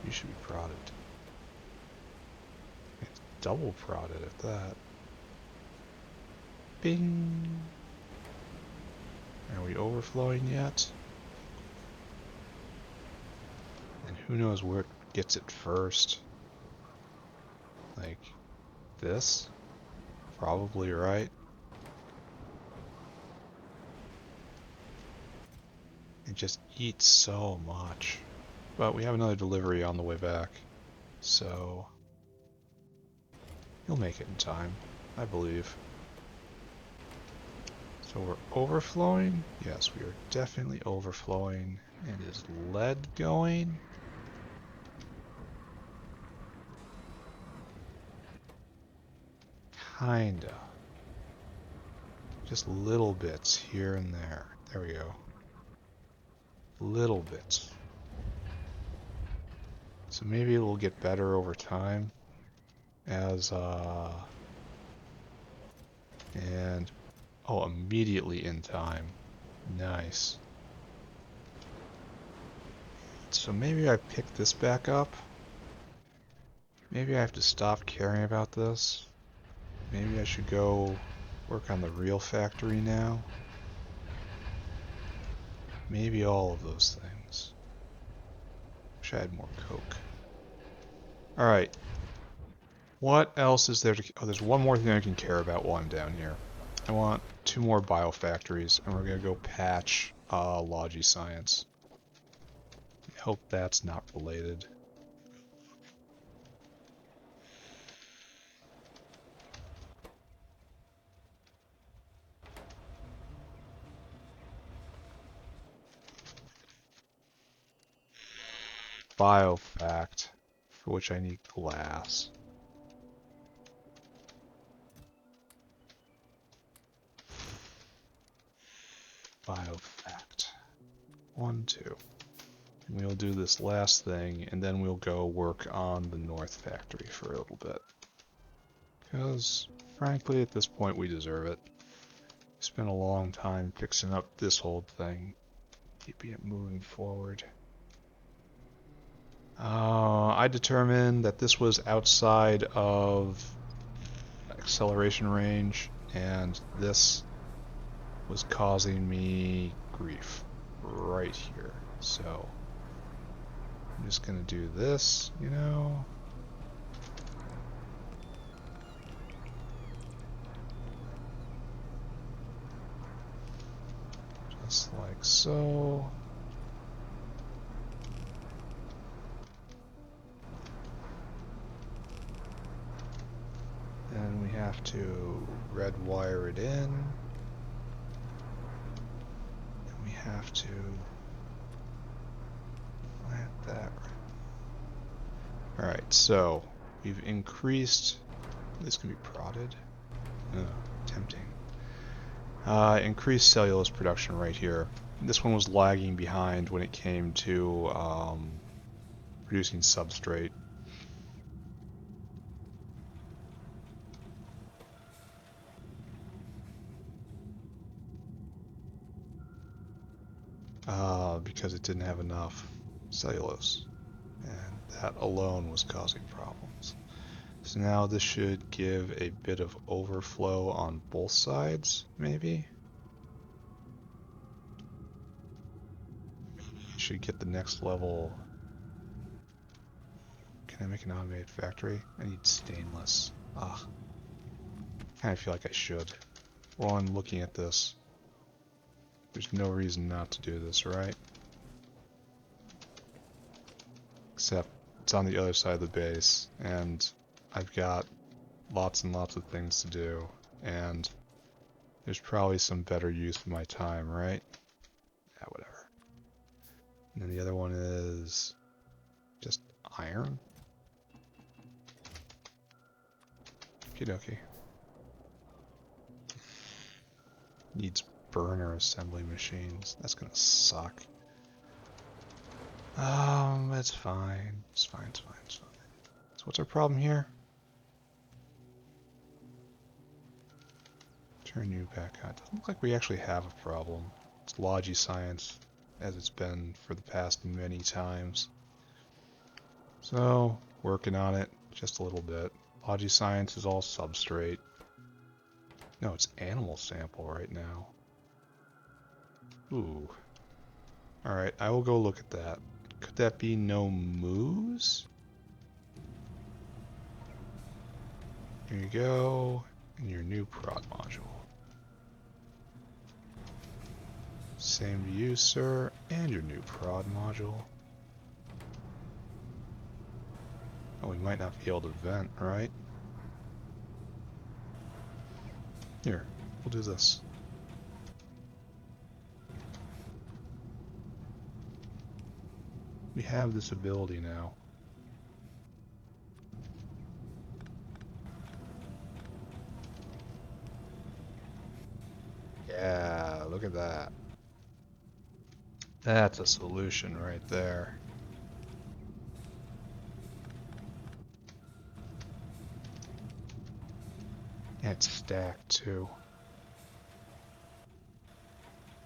You should be prodded. It's double prodded at that. Bing! Are we overflowing yet? And who knows where it gets it first? Like, this? Probably right. It just eats so much. But we have another delivery on the way back, so you'll make it in time, I believe. So we're overflowing? Yes, we are definitely overflowing. And is lead going? Kinda. Just little bits here and there. There we go. Little bits. So maybe it will get better over time as And, oh, immediately in time. Nice. So maybe I pick this back up. Maybe I have to stop caring about this. Maybe I should go work on the real factory now. Maybe all of those things. Wish I had more coke. Alright. What else is there to... Oh, there's one more thing I can care about while I'm down here. I want 2 more biofactories, and we're going to go patch Logi Science. I hope that's not related. Biofact, for which I need glass. Biofact. 1, 2. And we'll do this last thing, and then we'll go work on the North Factory for a little bit. Because, frankly, at this point we deserve it. We spent a long time fixing up this whole thing, keeping it moving forward. I determined that this was outside of acceleration range, and this was causing me grief right here. So I'm just gonna do this, you know. Just like so. Then we have to red wire it in. And we have to plant that. Alright, so we've increased. This can be prodded. Tempting. Increased cellulose production right here. This one was lagging behind when it came to producing substrate. Because it didn't have enough cellulose, and that alone was causing problems. So now this should give a bit of overflow on both sides, maybe? Should get the next level. Can I make an automated factory? I need stainless. Ah, I kind of feel like I should. While I'm looking at this, there's no reason not to do this, right? Except it's on the other side of the base, and I've got lots and lots of things to do, and there's probably some better use of my time, right? Yeah, whatever. And then the other one is just iron. Okie dokie. Needs burner assembly machines. That's gonna suck. It's fine. It's fine, it's fine, it's fine. So what's our problem here? Turn you back on. Doesn't look like we actually have a problem. It's Logi Science, as it's been for the past many times. So, working on it just a little bit. Logi Science is all substrate. No, it's animal sample right now. Ooh. Alright, I will go look at that. Could that be no moose? Here you go, and your new prod module. Same to you, sir, and your new prod module. Oh, we might not be able to vent, right? Here, we'll do this. We have this ability now. Yeah, look at that. That's a solution right there. It's stacked too.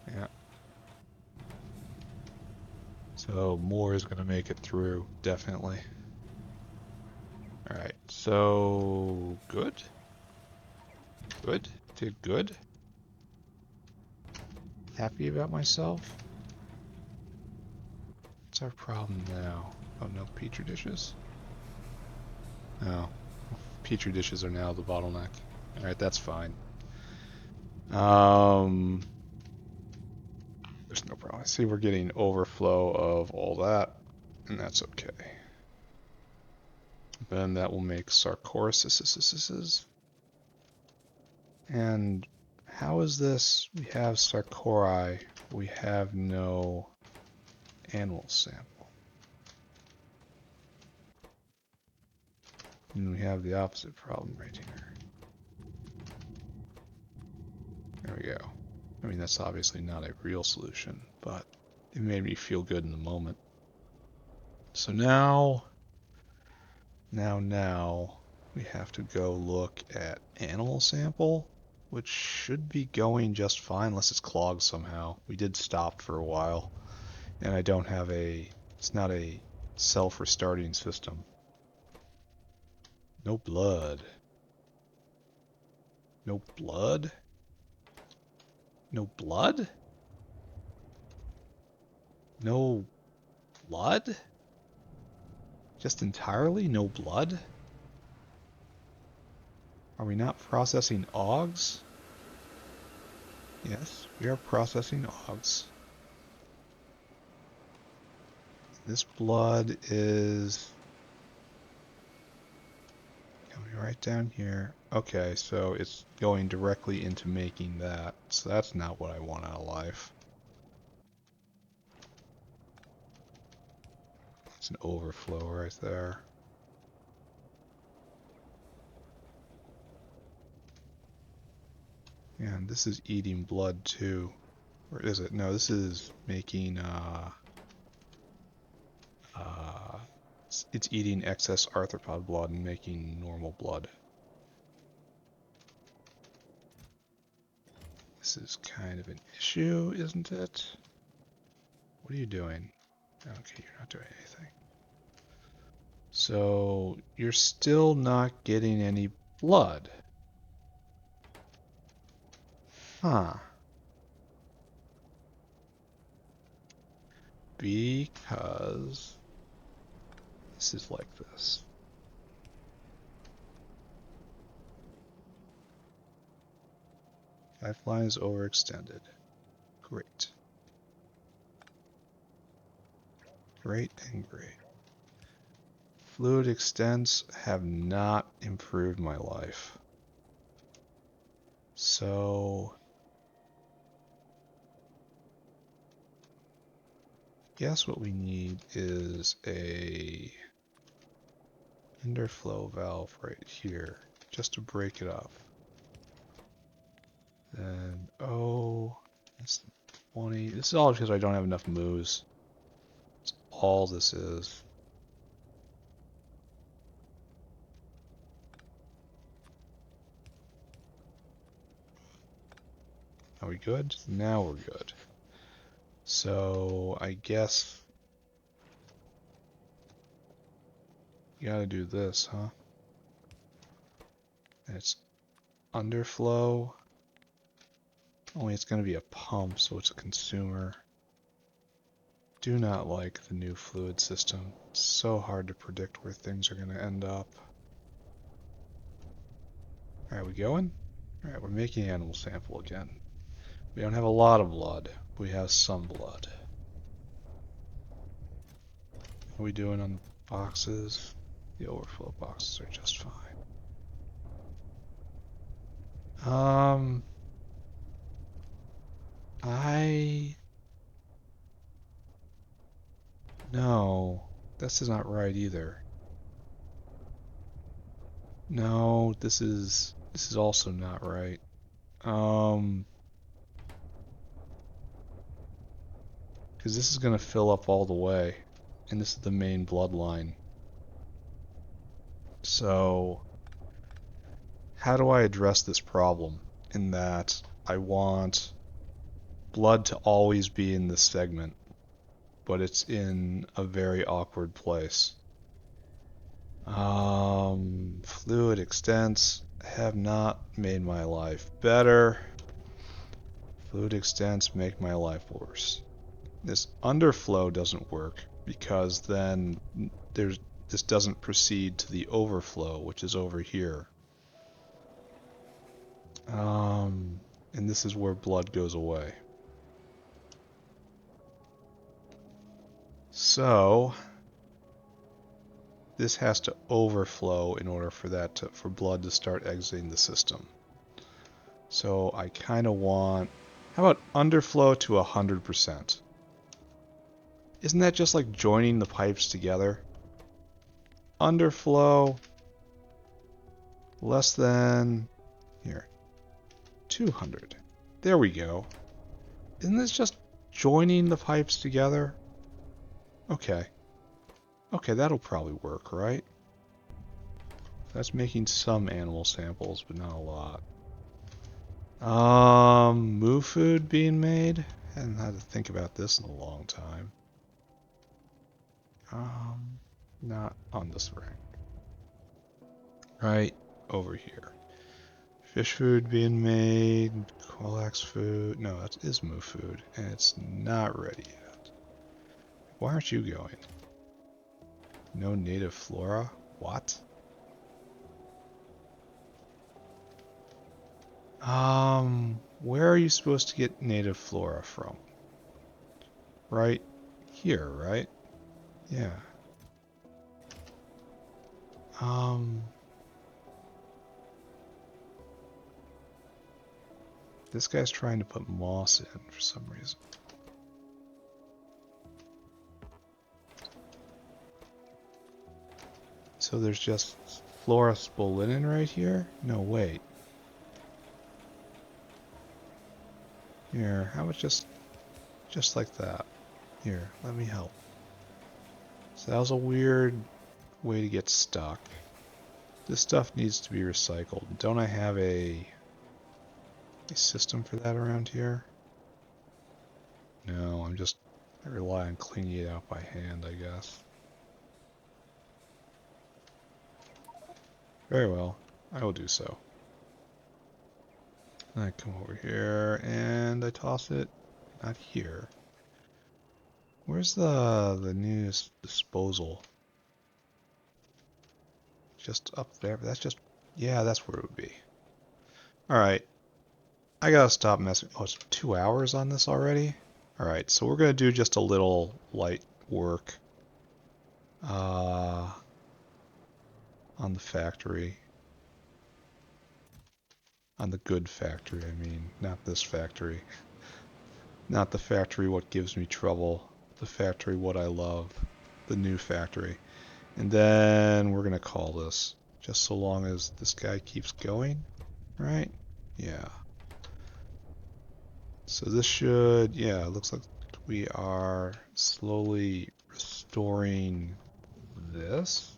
Yeah. So more is gonna make it through, definitely. Alright, so good? Good? Did good? Happy about myself? What's our problem now? Oh, no petri dishes? Oh, petri dishes are now the bottleneck. Alright, that's fine. There's no problem. I see we're getting overflow of all that, and that's okay. Then that will make sarcoris. And how is this? We have sarcori. We have no animal sample. And we have the opposite problem right here. There we go. I mean, that's obviously not a real solution, but it made me feel good in the moment. So now we have to go look at animal sample, which should be going just fine unless it's clogged somehow. We did stop for a while, and I don't have it's not a self-restarting system. No blood. No blood? No blood? No blood? Just entirely no blood? Are we not processing OGs? Yes, we are processing OGs. This blood is coming right down here. Okay, so it's going directly into making that. So that's not what I want out of life. It's an overflow right there. And this is eating blood too. Or is it? No, this is making it's eating excess arthropod blood and making normal blood. This is kind of an issue, isn't it? What are you doing? Okay, you're not doing anything. So you're still not getting any blood. Huh. Because this is like this. Lifeline is overextended. Great. Great and great. Fluid extents have not improved my life. So guess what we need is a underflow valve right here, just to break it up. Then, oh, that's 20. This is all because I don't have enough moves. That's all this is. Are we good? Now we're good. So, I guess you gotta do this, huh? And it's underflow. Only it's gonna be a pump, so it's a consumer. Do not like the new fluid system. It's so hard to predict where things are gonna end up. Alright, we going? Alright, we're making animal sample again. We don't have a lot of blood. We have some blood. What are we doing on the boxes? The overflow boxes are just fine. No, this is not right either. No, this is also not right. Because this is gonna fill up all the way, and this is the main bloodline. So, how do I address this problem in that I want blood to always be in this segment, but it's in a very awkward place. Fluid extents have not made my life better. Fluid extents make my life worse. This underflow doesn't work because then this doesn't proceed to the overflow, which is over here. And this is where blood goes away. So this has to overflow in order for blood to start exiting the system. So I kind of want, how about underflow to 100%? Isn't that just like joining the pipes together? Underflow less than, here, 200. There we go. Isn't this just joining the pipes together? Okay. Okay, that'll probably work, right? That's making some animal samples, but not a lot. Moo food being made? I hadn't had to think about this in a long time. Not on this rank. Right over here. Fish food being made, Qualax food. No, that is moo food, and it's not ready yet. Why aren't you going? No native flora? What? Where are you supposed to get native flora from? Right here, right? Yeah. This guy's trying to put moss in for some reason. So there's just flora spolinen right here? No, wait. Here, how about just like that? Here, let me help. So that was a weird way to get stuck. This stuff needs to be recycled. Don't I have a system for that around here? No, I rely on cleaning it out by hand, I guess. Very well, I will do so. I come over here and I toss it, not here. Where's the new disposal? Just up there, but that's just, yeah, that's where it would be. Alright, I gotta stop messing. Oh, it's 2 hours on this already? Alright, so we're gonna do just a little light work on the factory. On the good factory, I mean, not this factory. Not the factory what gives me trouble. The factory what I love. The new factory. And then we're gonna call this, just so long as this guy keeps going, right? Yeah. So this should, yeah, it looks like we are slowly restoring this.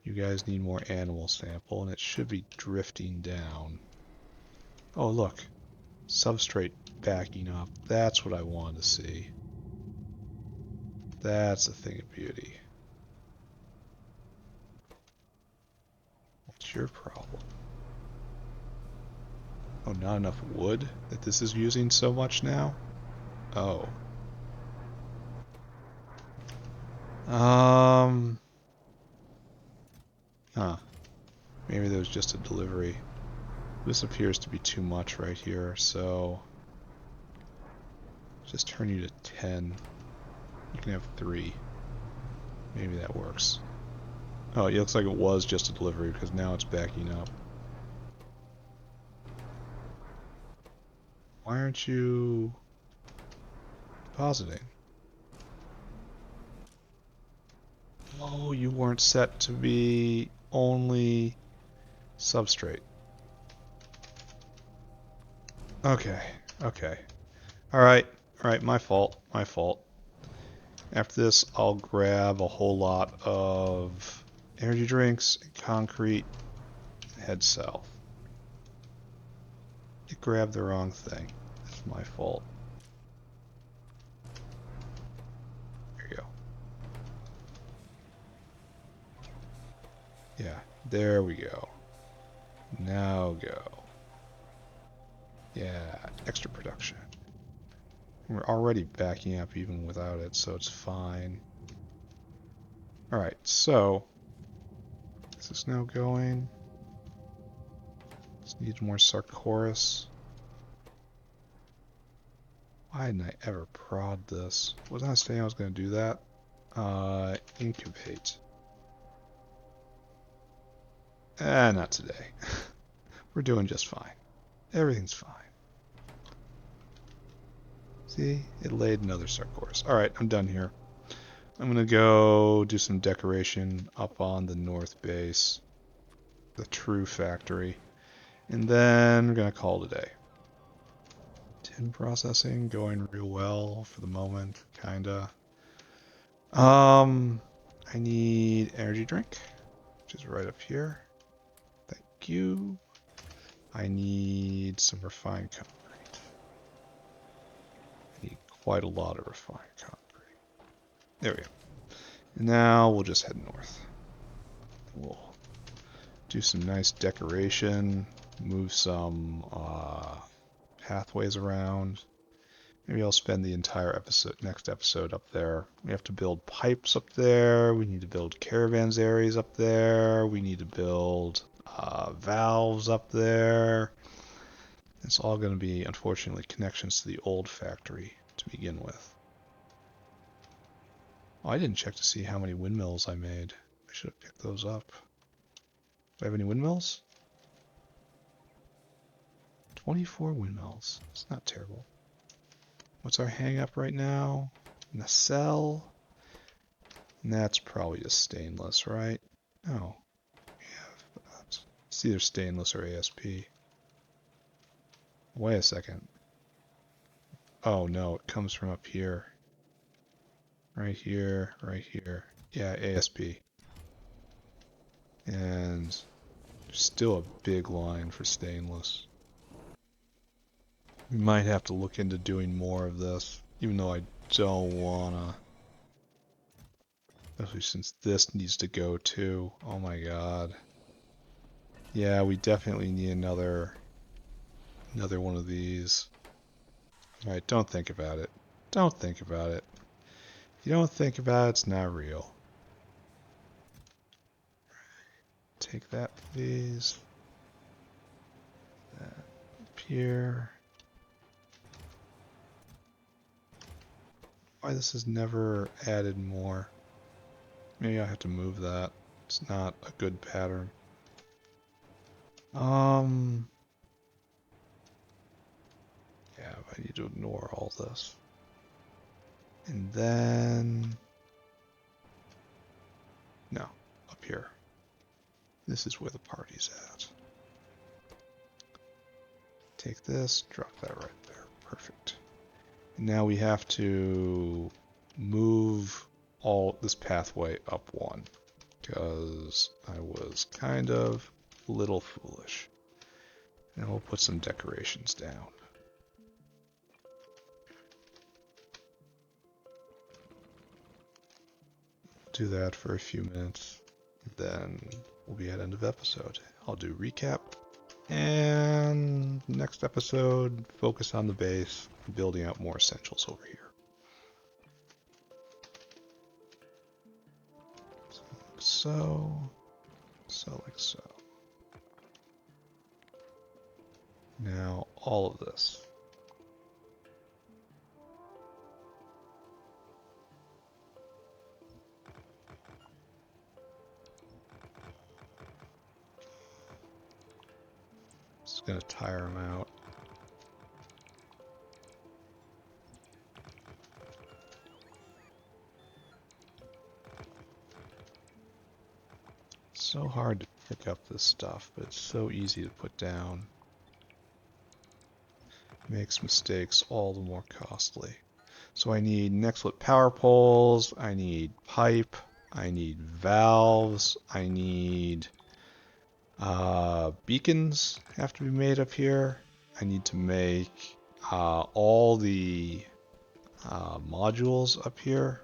You guys need more animal sample, and it should be drifting down. Oh, look. Substrate backing up. That's what I wanted to see. That's a thing of beauty. What's your problem? Oh, not enough wood that this is using so much now? Oh. Huh. Maybe there was just a delivery. This appears to be too much right here, so just turn you to 10. You can have 3. Maybe that works. Oh, it looks like it was just a delivery because now it's backing up. Why aren't you depositing? Oh, you weren't set to be only substrate. Okay, okay. Alright, my fault, my fault. After this, I'll grab a whole lot of energy drinks and concrete and head south. You grabbed the wrong thing. It's my fault. There you go. Yeah, there we go. Now go. Yeah, extra production. We're already backing up even without it, so it's fine. Alright, so is this now going? This needs more Sarcoris. Why didn't I ever prod this? Wasn't I saying I was going to do that? Incubate. Not today. We're doing just fine. Everything's fine. See? It laid another Sarcoris. Alright, I'm done here. I'm going to go do some decoration up on the north base. The true factory. And then we're going to call it a day. Tin processing going real well for the moment, kinda. I need energy drink, which is right up here. Thank you. I need some refined concrete. I need quite a lot of refined concrete. There we go. And now we'll just head north. We'll do some nice decoration, move some pathways around. Maybe I'll spend the entire next episode up there. We have to build pipes up there. We need to build caravansaries up there. We need to build valves up there. It's all going to be, unfortunately, connections to the old factory to begin with. Oh, I didn't check to see how many windmills I made. I should have picked those up. Do I have any windmills? 24 windmills. It's not terrible. What's our hang up right now? Nacelle. And that's probably just stainless, right? Oh. Yeah, it's either stainless or ASP. Wait a second. Oh no, it comes from up here. Right here, right here. Yeah, ASP. And there's still a big line for stainless. We might have to look into doing more of this, even though I don't wanna. Especially since this needs to go too. Oh my god. Yeah, we definitely need another one of these. Alright, don't think about it. Don't think about it. If you don't think about it, it's not real. Take that, please. That up here. Why this has never added more? Maybe I have to move that. It's not a good pattern. Yeah, I need to ignore all this. And then... No, up here. This is where the party's at. Take this, drop that right there. Perfect. And now we have to move all this pathway up one, because I was kind of a little foolish. And we'll put some decorations down. Do that for a few minutes, then we'll be at end of episode. I'll do recap, and next episode focus on the base, building out more essentials over here. So like so. Now all of this. It's going to tire him out. It's so hard to pick up this stuff, but it's so easy to put down. Makes mistakes all the more costly. So I need Nextlit power poles, I need pipe, I need valves, I need Beacons have to be made up here. I need to make all the modules up here.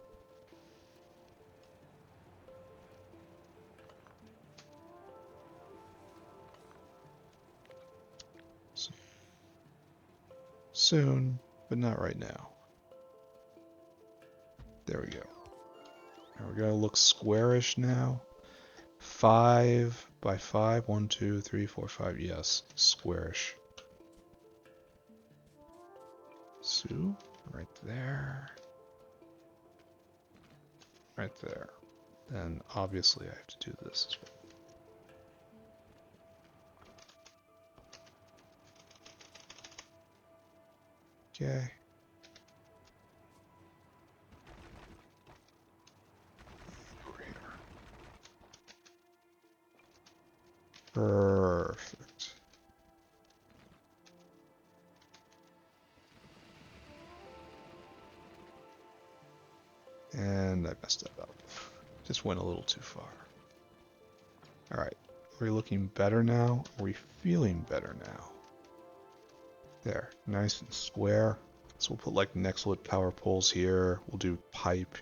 Soon, but not right now. There we go. Now we're gonna look squarish now. 5 by 5. 1, 2, 3, 4, 5. Yes, squarish. So, right there. Right there. Then obviously I have to do this as well. Okay. Over here. Perfect. And I messed that up. Just went a little too far. Alright. Are we looking better now? Are we feeling better now? There. Nice and square. So we'll put like Nextlit power poles here. We'll do pipe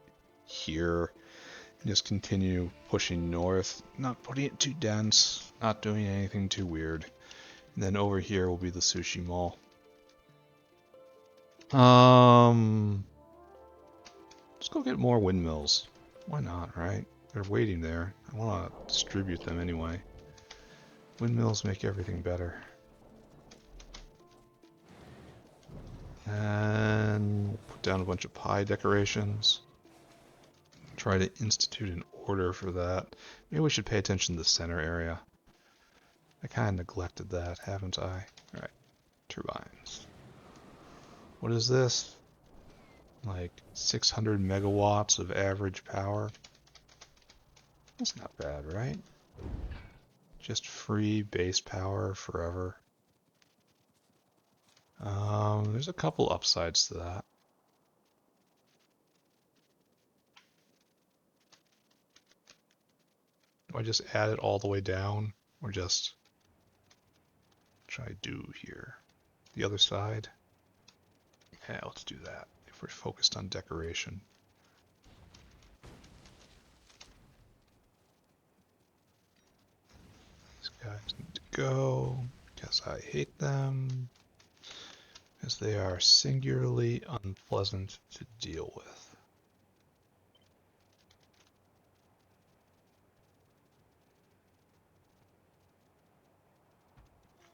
here. And just continue pushing north. Not putting it too dense. Not doing anything too weird. And then over here will be the sushi mall. Let's go get more windmills. Why not, right? They're waiting there. I want to distribute them anyway. Windmills make everything better. And put down a bunch of pie decorations. Try to institute an order for that. Maybe we should pay attention to the center area. I kind of neglected that, haven't I? Alright, turbines. What is this? Like 600 megawatts of average power? That's not bad, right? Just free base power forever. There's a couple upsides to that. Do I just add it all the way down? Or just... what should I do here? The other side? Yeah, let's do that. If we're focused on decoration. These guys need to go, because I hate them. Because they are singularly unpleasant to deal with.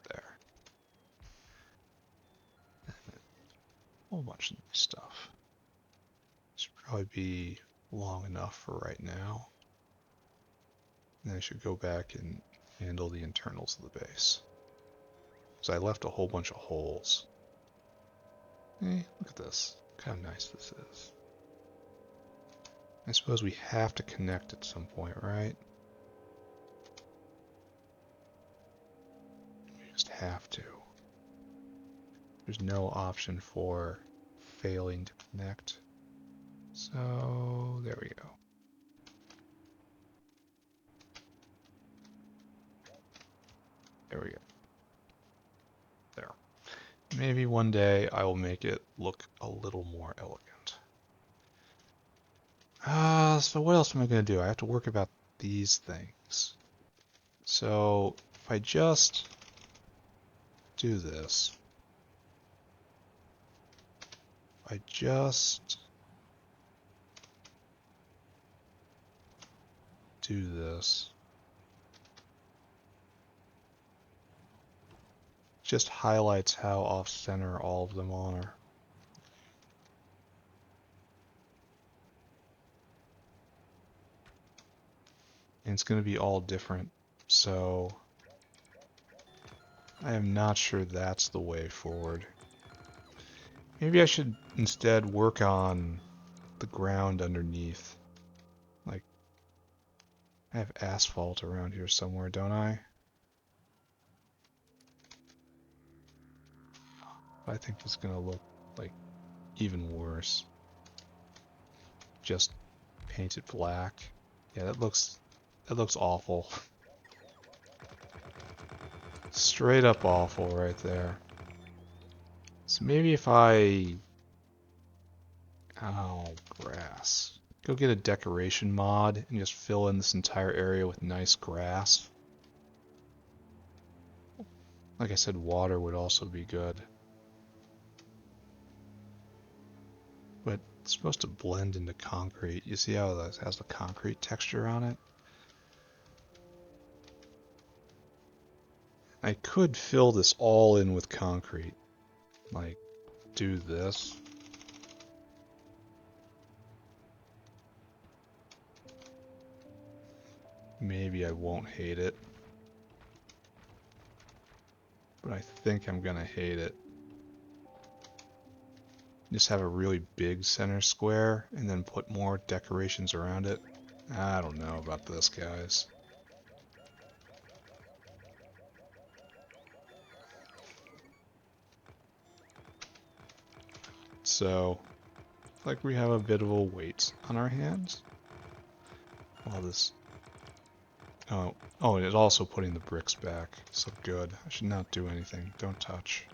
There. And a whole bunch of nice stuff. This should probably be long enough for right now. Then I should go back and handle the internals of the base. Because I left a whole bunch of holes. Hey, look at this. Look how nice this is. I suppose we have to connect at some point, right? We just have to. There's no option for failing to connect. So, there we go. There we go. There. Maybe one day I will make it look a little more elegant. So what else am I going to do? I have to work about these things. So if I just do this, if I just do this, it just highlights how off-center all of them are. And it's going to be all different, so I am not sure that's the way forward. Maybe I should instead work on the ground underneath. Like, I have asphalt around here somewhere, don't I? I think it's going to look like even worse. Just paint it black. Yeah, that looks awful. Straight up awful right there. So maybe if I... Oh, grass. Go get a decoration mod and just fill in this entire area with nice grass. Like I said, water would also be good. But it's supposed to blend into concrete. You see how it has the concrete texture on it? I could fill this all in with concrete. Like, do this. Maybe I won't hate it. But I think I'm gonna hate it. Just have a really big center square and then put more decorations around it. I don't know about this, guys. So, like we have a bit of a weight on our hands. While this... Oh, and it's also putting the bricks back. So good. I should not do anything. Don't touch.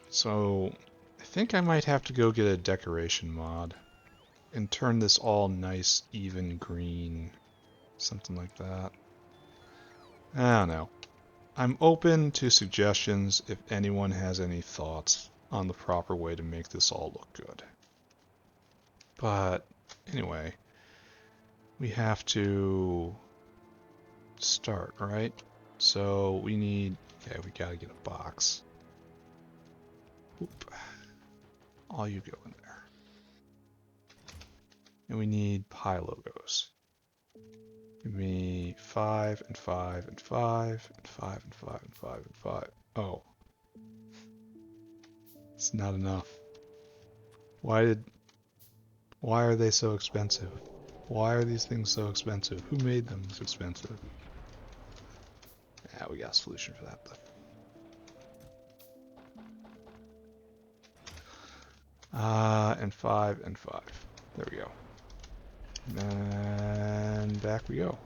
So, I think I might have to go get a decoration mod and turn this all nice, even green. Something like that. I don't know. I'm open to suggestions if anyone has any thoughts on the proper way to make this all look good. But anyway, we have to start, right? So we need, okay, we gotta get a box. Oop. All you go in there. And we need pie logos. Give me 5 and 5 and 5 and 5 and 5 and 5 and 5. Oh. It's not enough. Why are they so expensive? Why are these things so expensive? Who made them so expensive? Yeah, we got a solution for that though. And 5 and 5. There we go. And back we go.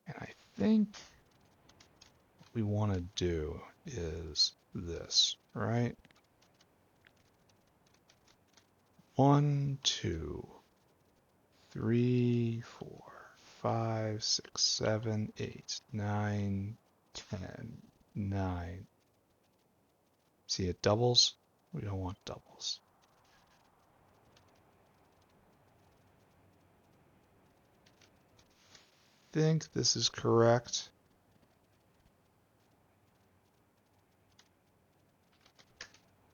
And I think what we want to do is this, right? 1, 2, 3, 4, 5, 6, 7, 8, 9, 10, 9. See, it doubles. We don't want doubles. I think this is correct.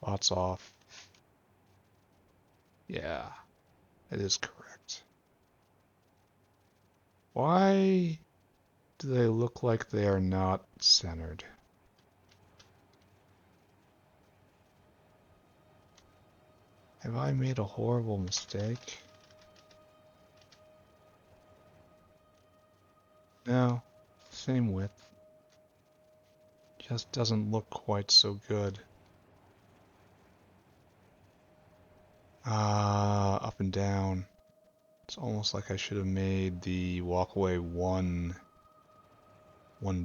Lots off. Yeah, it is correct. Why do they look like they are not centered? Have I made a horrible mistake? No, same width. Just doesn't look quite so good. Up and down. It's almost like I should have made the walkway one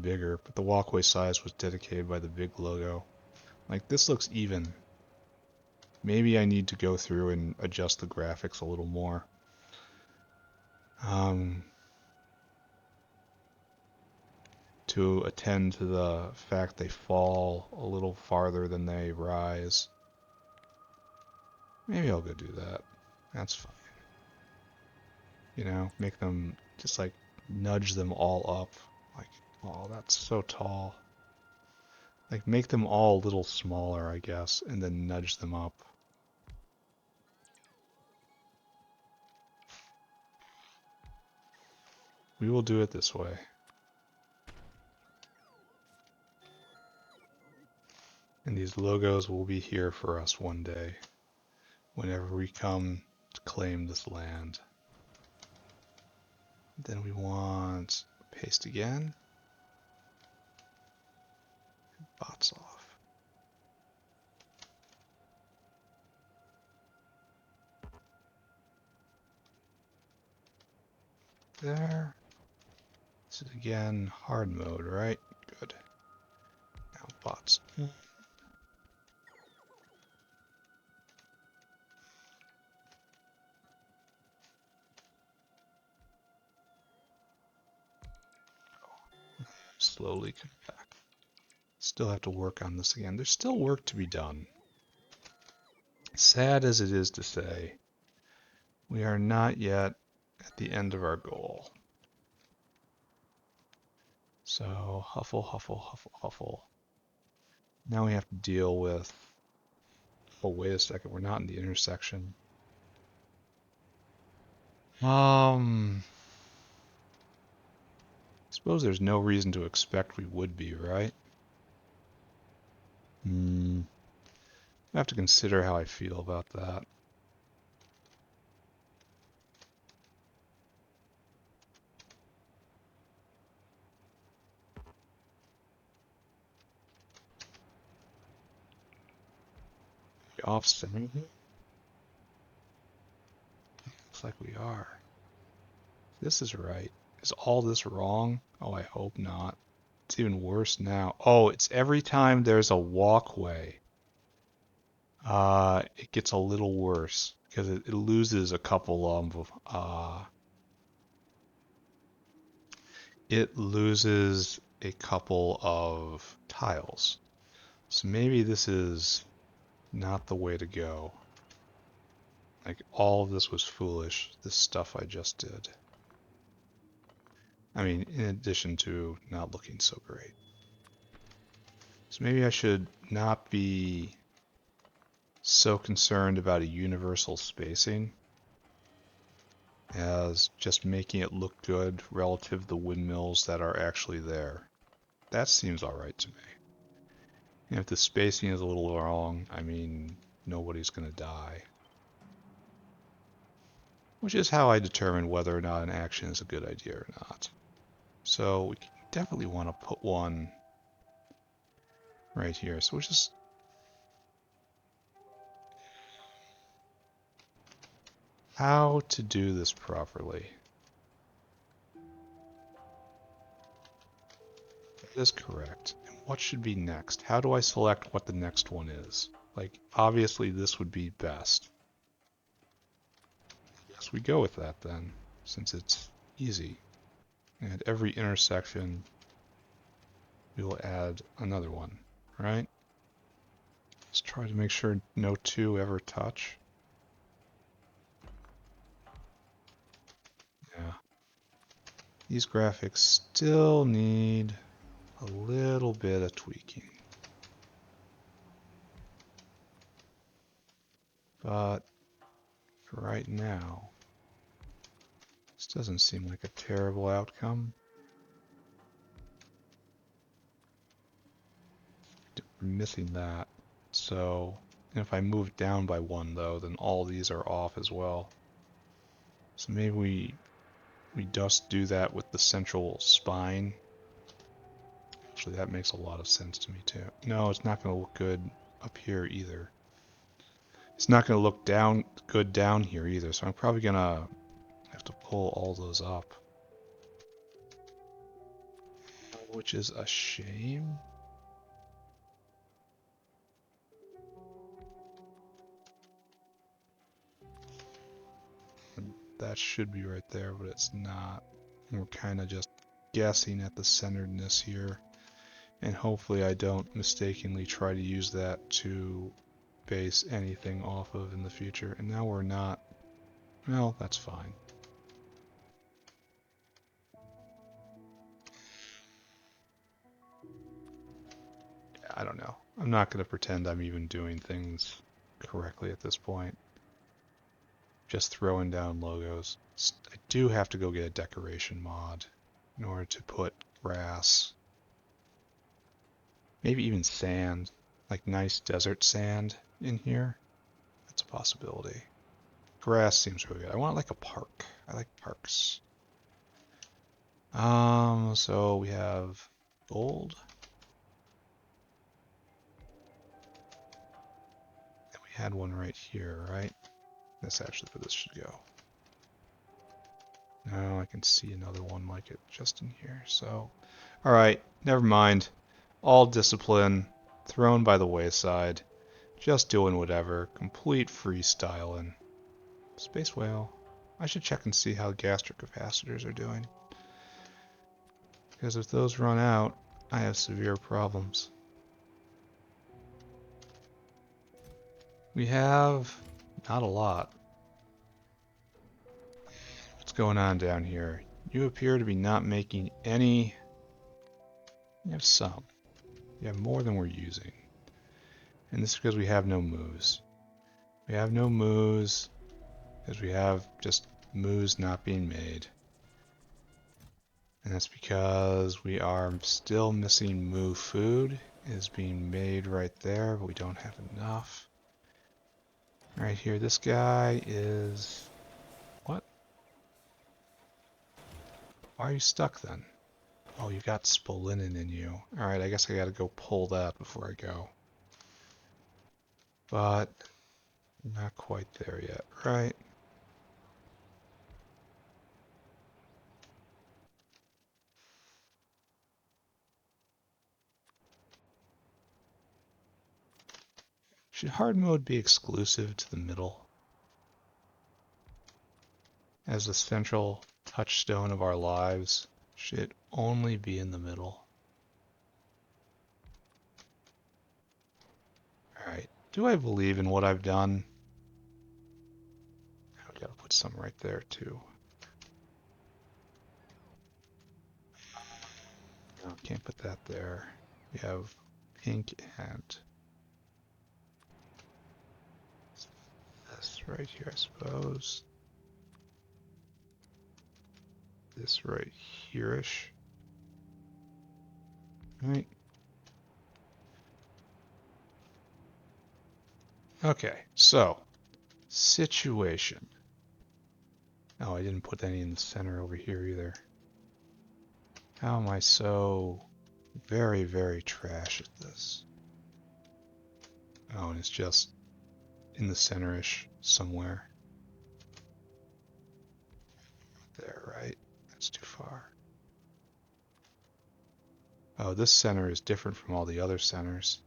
bigger, but the walkway size was dedicated by the big logo. Like, this looks even. Maybe I need to go through and adjust the graphics a little more. To attend to the fact they fall a little farther than they rise. Maybe I'll go do that. That's fine. You know, make them just like nudge them all up. Like, oh, that's so tall. Like, make them all a little smaller, I guess, and then nudge them up. We will do it this way. And these logos will be here for us one day, whenever we come to claim this land. Then we want paste again. Bots off. there. This is again hard mode, right? Good. Now bots. Slowly come back. Still have to work on this again. There's still work to be done. Sad as it is to say, we are not yet at the end of our goal. So huffle, huffle, huffle, huffle. Now we have to deal with, oh wait a second, we're not in the intersection. Suppose there's no reason to expect we would be, right? I have to consider how I feel about that. Offsetting? Looks like we are. This is right. Is all this wrong? Oh, I hope not. It's even worse now. Oh, it's every time there's a walkway. It gets a little worse because it loses a couple of it loses a couple of tiles. So maybe this is not the way to go. Like all of this was foolish, this stuff I just did. I mean, in addition to not looking so great. So maybe I should not be so concerned about a universal spacing as just making it look good relative to the windmills that are actually there. That seems alright to me. And if the spacing is a little wrong, I mean, nobody's going to die. Which is how I determine whether or not an action is a good idea or not. So we definitely want to put one right here. So we'll just how to do this properly. That is correct. And what should be next? How do I select what the next one is? Like, obviously this would be best. Yes, we go with that then, since it's easy. And at every intersection, we will add another one, right? Let's try to make sure no two ever touch. Yeah. These graphics still need a little bit of tweaking. But for right now, this doesn't seem like a terrible outcome. We're missing that. So if I move down by one though, then all these are off as well. So maybe we just do that with the central spine. Actually, that makes a lot of sense to me too. No, it's not going to look good up here either. It's not going to look good down here either, so I'm probably going to have to pull all those up. Which is a shame. That should be right there, but it's not. We're kind of just guessing at the centeredness here. And hopefully I don't mistakenly try to use that to base anything off of in the future. And now we're not. Well, that's fine. I don't know. I'm not going to pretend I'm even doing things correctly at this point. Just throwing down logos. I do have to go get a decoration mod in order to put grass. Maybe even sand, like nice desert sand in here. That's a possibility. Grass seems really good. I want like a park. I like parks. So we have gold. And we had one right here, right? That's actually where this should go. No, I can see another one like it just in here. So, alright, never mind. All discipline, thrown by the wayside. Just doing whatever. Complete freestyling. Space whale. I should check and see how gastric capacitors are doing. Because if those run out, I have severe problems. We have not a lot. What's going on down here? You appear to be not making any. You have some. You have more than we're using. And this is because we have no moves. We have no moves because we have just moves not being made. And that's because we are still missing moo food. It is being made right there, but we don't have enough. Right here, this guy is... What? Why are you stuck then? Oh, you got spolinin in you. Alright, I guess I gotta go pull that before I go. But, not quite there yet, right? Should hard mode be exclusive to the middle? As the central touchstone of our lives, should it only be in the middle? Alright, do I believe in what I've done? I gotta put some right there too. No, can't put that there. We have pink and this right here, I suppose. This right here-ish. Right. Okay, so situation. Oh, I didn't put any in the center over here either. How am I so very, very trash at this? Oh, and it's just in the center-ish somewhere. There, right? That's too far. Oh, this center is different from all the other centers.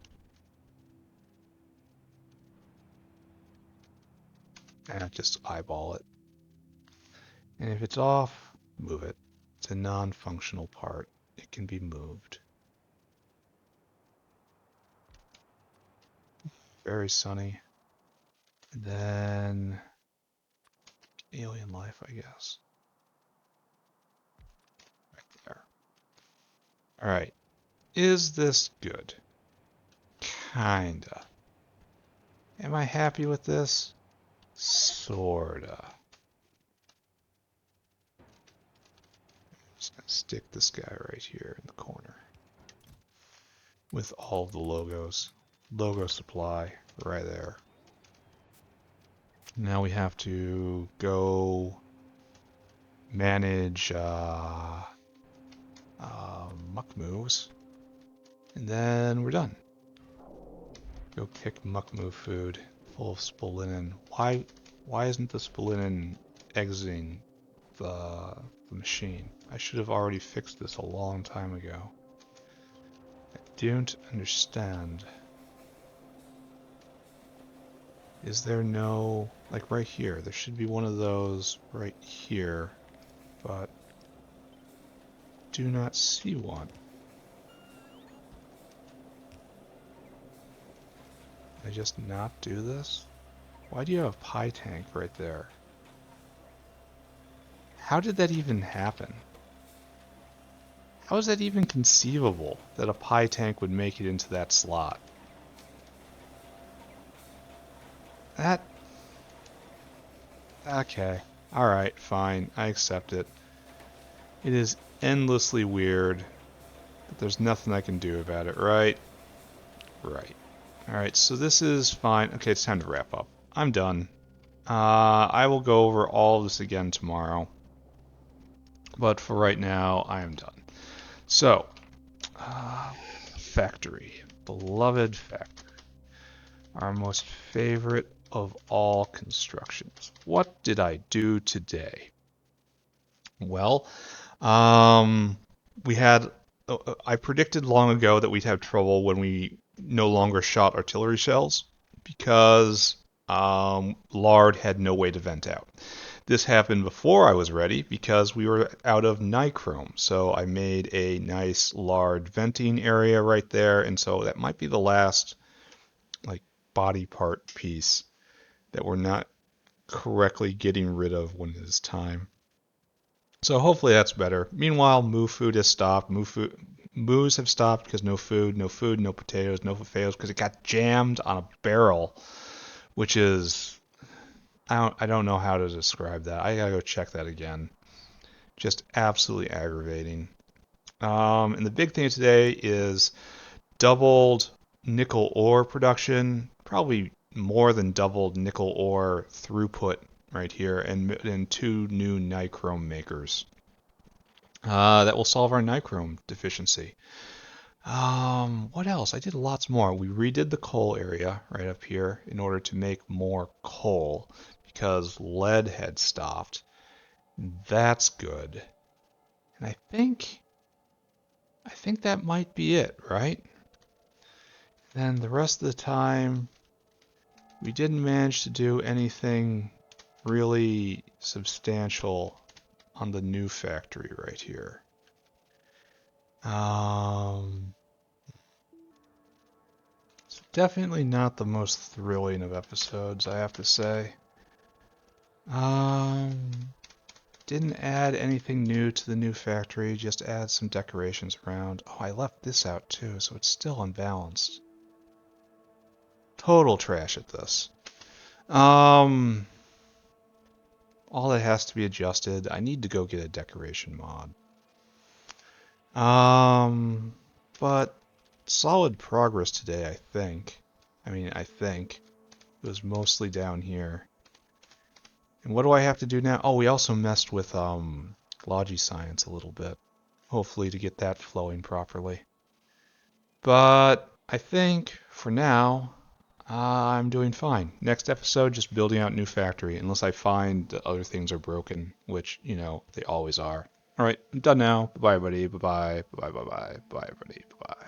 And just eyeball it. And if it's off, move it. It's a non-functional part. It can be moved. Very sunny. And then alien life, I guess. Right there. Alright. Is this good? Kinda. Am I happy with this? Sorta. Just gonna stick this guy right here in the corner. With all of the logos. Logo supply right there. Now we have to go manage muck moves, and then we're done. Go pick muck move food full of spolinin. Why isn't the spolinin exiting the machine? I should have already fixed this a long time ago. I don't understand. Is there no, like right here, there should be one of those right here, but do not see one. Did I just not do this? Why do you have a pie tank right there? How did that even happen? How is that even conceivable that a pie tank would make it into that slot? That... Okay. Alright, fine. I accept it. It is endlessly weird, but there's nothing I can do about it, right? Right. Alright, so this is fine. Okay, it's time to wrap up. I'm done. I will go over all of this again tomorrow. But for right now, I am done. So, factory. Beloved factory. Our most favorite of all constructions. What did I do today? Well, we had. I predicted long ago that we'd have trouble when we no longer shot artillery shells because Lard had no way to vent out. This happened before I was ready because we were out of Nichrome. So I made a nice Lard venting area right there, and so that might be the last like body part piece that we're not correctly getting rid of when it is time. So hopefully that's better. Meanwhile, moo food has stopped. Moos have stopped because no food, no food, no potatoes, no potatoes because it got jammed on a barrel, which is I don't know how to describe that. I gotta go check that again. Just absolutely aggravating. And the big thing today is doubled nickel ore production, probably more than doubled nickel ore throughput right here, and two new nichrome makers. That will solve our nichrome deficiency. What else? I did lots more. We redid the coal area right up here in order to make more coal because lead had stopped. That's good. And I think that might be it, right? Then the rest of the time we didn't manage to do anything really substantial on the new factory right here. It's definitely not the most thrilling of episodes, I have to say. Um, didn't add anything new to the new factory, just add some decorations around. Oh, I left this out too, so it's still unbalanced. Total trash at this. All that has to be adjusted. I need to go get a decoration mod. But solid progress today, I think. I think. It was mostly down here. And what do I have to do now? Oh, we also messed with logi science a little bit. Hopefully to get that flowing properly. But I think for now, I'm doing fine. Next episode, just building out new factory, unless I find that other things are broken, which, they always are. All right, I'm done now. Bye-bye, everybody. Bye-bye. Bye-bye. Bye, everybody. Bye-bye.